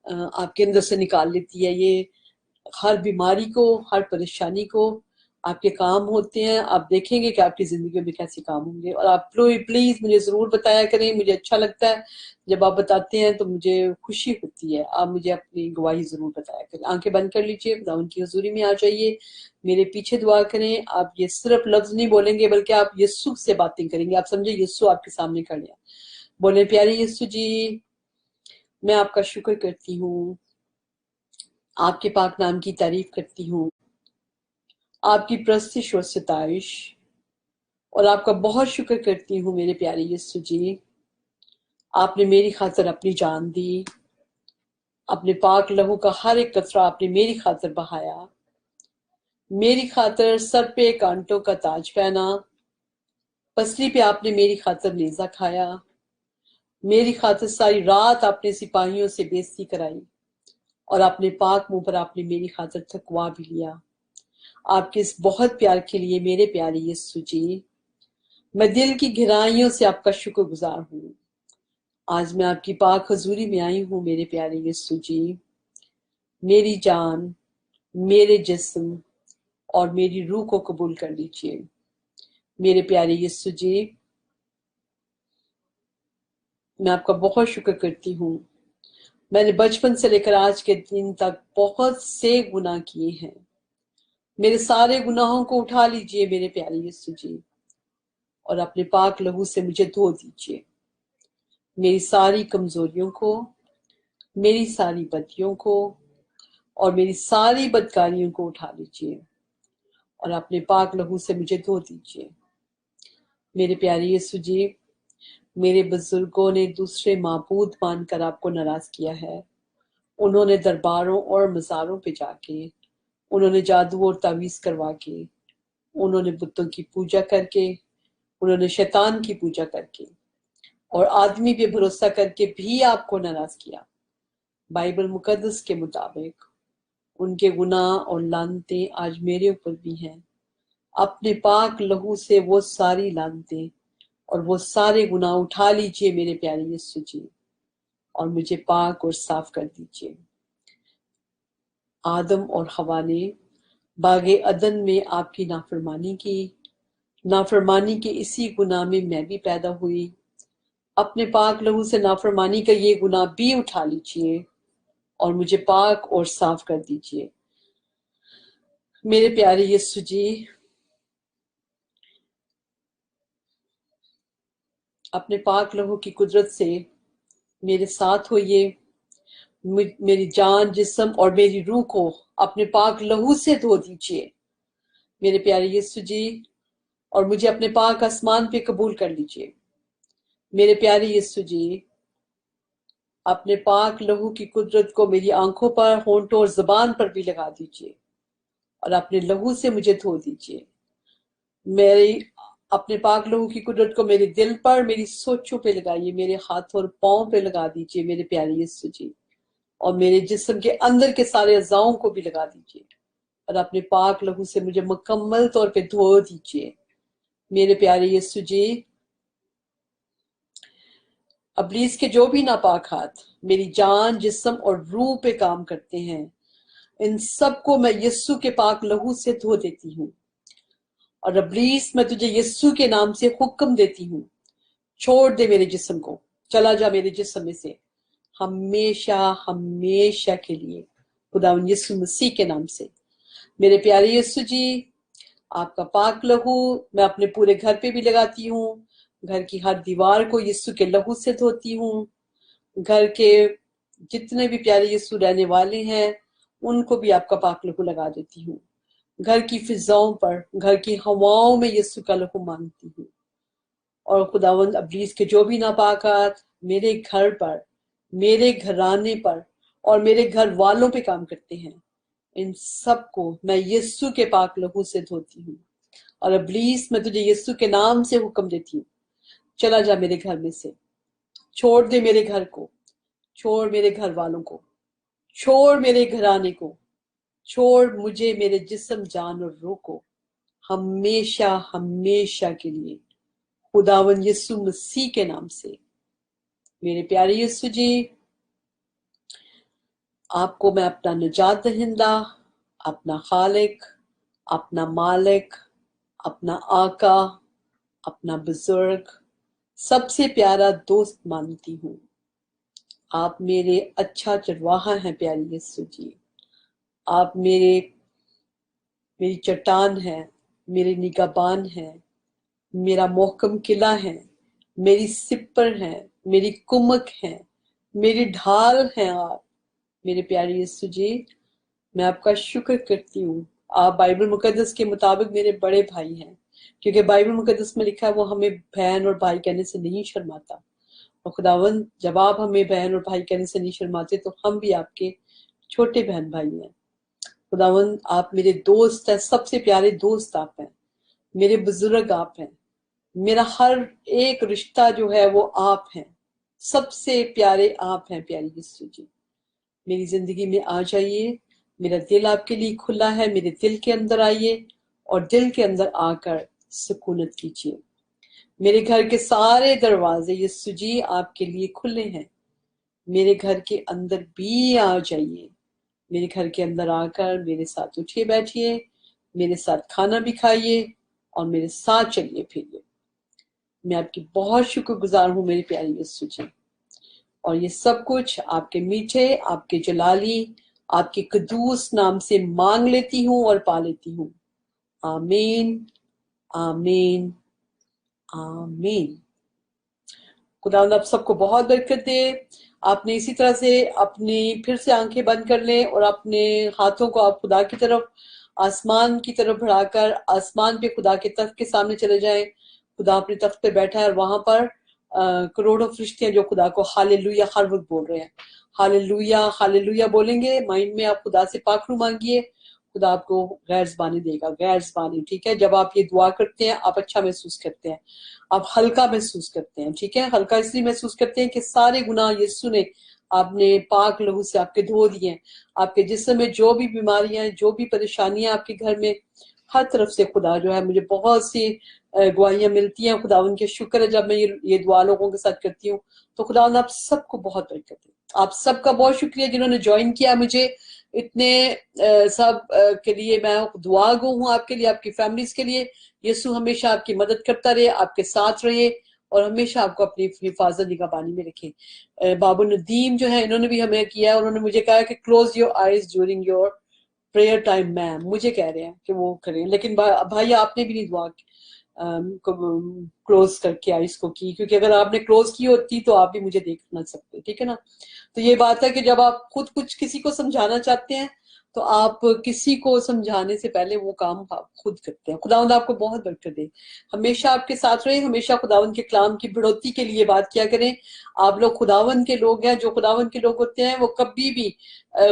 आपके अंदर से निकाल लेती है। ये हर बीमारी को, हर परेशानी को आपके काम होते हैं। आप देखेंगे कि आपकी जिंदगी में कैसे काम होंगे। और आप प्लीज मुझे जरूर बताया करें, मुझे अच्छा लगता है जब आप बताते हैं तो मुझे खुशी होती है। आप मुझे अपनी गवाही जरूर बताया करें। आंखें बंद कर लीजिए, खुदावंद की हुजूरी में आ जाइए, मेरे पीछे दुआ करें। आप ये सिर्फ लफ्ज नहीं बोलेंगे बल्कि आप यीशु से बातें करेंगे। आप समझे यीशु आपके सामने खड़े हैं। बोले, प्यारे यीशु जी, मैं आपका शुक्र करती हूँ, आपके पाक नाम की तारीफ करती हूँ, आपकी प्रस्तिश और सितारिश, और आपका बहुत शुक्र करती हूँ मेरे प्यारे यीशु जी। आपने मेरी खातिर अपनी जान दी, अपने पाक लहू का हर एक कतरा आपने मेरी खातिर बहाया। मेरी खातिर सर पे कांटों का ताज पहना, पसली पे आपने मेरी खातिर नेजा खाया। मेरी खातिर सारी रात आपने सिपाहियों से बेइज्जती कराई, और अपने पाक मुंह पर आपने मेरी खातिर थकवा भी लिया। आपके इस बहुत प्यार के लिए मेरे प्यारे यीशु जी, मैं दिल की गहराइयों से आपका शुक्रगुजार हूँ। आज मैं आपकी पाक हजूरी में आई हूँ मेरे प्यारे यीशु जी। मेरी जान, मेरे जिस्म और मेरी रूह को कबूल कर लीजिए मेरे प्यारे यीशु जी। मैं आपका बहुत शुक्र करती हूँ, मैंने बचपन से लेकर आज के दिन तक बहुत से गुनाह किए हैं। मेरे सारे गुनाहों को उठा लीजिए मेरे प्यारे यीशु जी, और अपने पाक लहू से मुझे धो दीजिए। मेरी सारी कमजोरियों को, मेरी सारी बदियों को और मेरी सारी बदकारियों को उठा लीजिए, और अपने पाक लहू से मुझे धो दीजिए मेरे प्यारे यीशु जी। मेरे बुजुर्गों ने दूसरे माबूद मानकर आपको नाराज किया है। उन्होंने दरबारों और मज़ारों पे जाके, उन्होंने जादू और तावीज करवा के, उन्होंने बुतों की पूजा करके, उन्होंने शैतान की पूजा करके और आदमी पे भरोसा करके भी आपको नाराज किया। बाइबल मुकद्दस के मुताबिक उनके गुनाह और लानतें आज मेरे ऊपर भी हैं। अपने पाक लहू से वो सारी लानतें और वो सारे गुनाह उठा लीजिए मेरे प्यारे यीशु जी, और मुझे पाक और साफ कर दीजिए। आदम और हवा ने बागे अदन में आपकी नाफरमानी की, नाफरमानी के इसी गुनाह में मैं भी पैदा हुई। अपने पाक लहू से नाफरमानी का ये गुनाह भी उठा लीजिए और मुझे पाक और साफ कर दीजिए मेरे प्यारे यीशु जी। अपने पाक लहू की कुदरत से मेरे साथ होइए। मेरी जान, जिस्म और मेरी रूह को अपने पाक लहू से धो दीजिए मेरे प्यारे यीशु जी, और मुझे अपने पाक आसमान पे कबूल कर लीजिए मेरे प्यारे यीशु जी। अपने पाक लहू की कुदरत को मेरी आंखों पर, होंठों और जुबान पर भी लगा दीजिए और अपने लहू से मुझे धो दीजिए। मेरी अपने पाक लहू की कुदरत को मेरे दिल पर, मेरी सोचों पे लगाइए, मेरे हाथों और पांव पे लगा दीजिए मेरे प्यारे यीशु जी, और मेरे जिस्म के अंदर के सारे अज़ाओं को भी लगा दीजिए और अपने पाक लहू से मुझे मुकम्मल तौर पे धो दीजिए मेरे प्यारे यीशु जी। इब्लीस के जो भी नापाक हाथ मेरी जान, जिस्म और रूह पे काम करते हैं, इन सबको मैं यीशु के पाक लहू से धो देती हूँ। और इब्लीस, मैं तुझे यीशु के नाम से हुक्म देती हूँ, छोड़ दे मेरे जिस्म को, चला जा मेरे जिस्म में से हमेशा हमेशा के लिए, खुदावंद यीशु मसीह के नाम से। मेरे प्यारे यीशु जी, आपका पाक लहू मैं अपने पूरे घर पे भी लगाती हूँ। घर की हर दीवार को यीशु के लहू से धोती हूँ। घर के जितने भी प्यारे यीशु रहने वाले हैं उनको भी आपका पाक लहू लगा देती हूँ। घर की फिजाओं पर, घर की हवाओं में यीशु का लहू मांगती हूँ। और खुदावंद इब्लीस के जो भी नापाकात मेरे घर पर, मेरे घराने पर और मेरे घर वालों पे काम करते हैं, इन सबको मैं यीशु के पाक लहू से धोती हूँ। और इब्लीस, मैं तुझे यीशु के नाम से हुक्म देती हूँ, चला जा मेरे घर में से, छोड़ दे मेरे घर को, छोड़ मेरे घर वालों को, छोड़ मेरे घराने को, छोड़ मुझे, मेरे जिस्म, जान और रूह को हमेशा हमेशा के लिए, खुदावंद यीशु मसीह के नाम से। मेरे प्यारे यीशु जी, आपको मैं अपना निजात दहिंदा, अपना खालिक, अपना मालिक, अपना आका, अपना बुजुर्ग, सबसे प्यारा दोस्त मानती हूँ। आप मेरे अच्छा चरवाहा हैं प्यारे यीशु जी। आप मेरी चट्टान है, मेरे निगाहबान है, मेरा मोहकम किला है, मेरी सिपर है, मेरी कुमक है, मेरी ढाल है आप मेरे प्यारे यीशु जी। मैं आपका शुक्र करती हूँ। आप बाइबल मुकद्दस के मुताबिक मेरे बड़े भाई हैं, क्योंकि बाइबल मुकद्दस में लिखा है वो हमें बहन और भाई कहने से नहीं शर्माता। और खुदावंद, जब आप हमें बहन और भाई कहने से नहीं शर्माते तो हम भी आपके छोटे बहन भाई हैं। खुदावंद, आप मेरे दोस्त हैं, सबसे प्यारे दोस्त आप हैं, मेरे बुजुर्ग आप हैं, मेरा हर एक रिश्ता जो है वो आप हैं, सबसे प्यारे आप हैं प्यारी यीशु जी। मेरी जिंदगी में आ जाइए, मेरा दिल आपके लिए खुला है, मेरे दिल के अंदर आइए और दिल के अंदर आकर सुकूनत कीजिए। मेरे घर के सारे दरवाजे यीशु जी आपके लिए खुले हैं। मेरे घर के अंदर भी आ जाइए, मेरे घर के अंदर आकर मेरे साथ उठिए बैठिए, मेरे साथ खाना भी खाइए और मेरे साथ चलिए फिरिए। मैं आपकी बहुत शुक्रगुजार हूँ मेरे प्यारे यीशु जी, और ये सब कुछ आपके मीठे, आपके जलाली, आपके कदूस नाम से मांग लेती हूँ और पा लेती हूँ। आमीन, आमीन, आमीन। खुदावंद आप सबको बहुत बरकत दे। आपने इसी तरह से अपनी फिर से आंखें बंद कर लें और अपने हाथों को आप खुदा की तरफ, आसमान की तरफ बढ़ाकर आसमान पे खुदा के तख्त के सामने चले जाएं। खुदा अपने तख्त पे बैठा है और वहां पर करोड़ों फरिश्ते हैं जो खुदा को हालेलुया हर वक्त बोल रहे हैं। हालेलुया हालेलुया बोलेंगे, माइंड में आप खुदा से पाखरू मांगिए, खुदा आपको गैर ज़बानी देगा, गैर ज़बानी। ठीक है, जब आप ये दुआ करते हैं आप अच्छा महसूस करते हैं, आप हल्का महसूस करते हैं। ठीक है, हल्का इसलिए महसूस करते हैं कि सारे गुनाह यीशु ने आपने पाक लहू से आपके धो दिए हैं। आपके जिस्म में जो भी बीमारियां, जो भी परेशानियां आपके घर में, हर तरफ से खुदा जो है, मुझे बहुत सी गवाहियां मिलती हैं। खुदा उनके शुक्र है जब मैं ये दुआ लोगों के साथ करती हूँ तो खुदा आप सबको बहुत बरकत दे। आप सबका बहुत शुक्रिया जिन्होंने ज्वाइन किया मुझे। इतने सब के लिए मैं दुआ गो हूँ आपके लिए, आपकी फैमिलीज के लिए। यीशु हमेशा आपकी मदद करता रहे, आपके साथ रहे और हमेशा आपको अपनी हिफाजत निगहबानी में रखे। बाबू नदीम जो है, इन्होंने भी हमें किया है, उन्होंने मुझे कहा कि close your eyes during your prayer time. Ma'am मुझे कह रहे हैं कि वो करें, लेकिन भाई आपने भी नहीं दुआ क्लोज करके आईज को की, क्योंकि अगर आपने क्लोज की होती तो आप भी मुझे देख ना सकते, ठीक है ना। तो ये बात है कि जब आप खुद कुछ किसी को समझाना चाहते हैं तो आप किसी को समझाने से पहले वो काम आप खुद करते हैं। खुदावंद आपको बहुत बरकत दे, हमेशा आपके साथ रहे, हमेशा खुदावंद के कलाम की बढ़ोतरी के लिए बात किया करें। आप लोग खुदावंद के लोग हैं, जो खुदावंद के लोग होते हैं वो कभी भी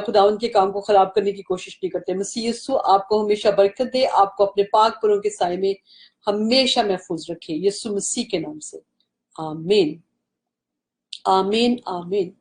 खुदावंद के काम को खराब करने की कोशिश नहीं करते। मसीह यीशु आपको हमेशा बरकत दे, आपको अपने पाक पुरों के साए में हमेशा महफूज रखे, यीशु मसीह के नाम से। आमीन, आमीन, आमीन।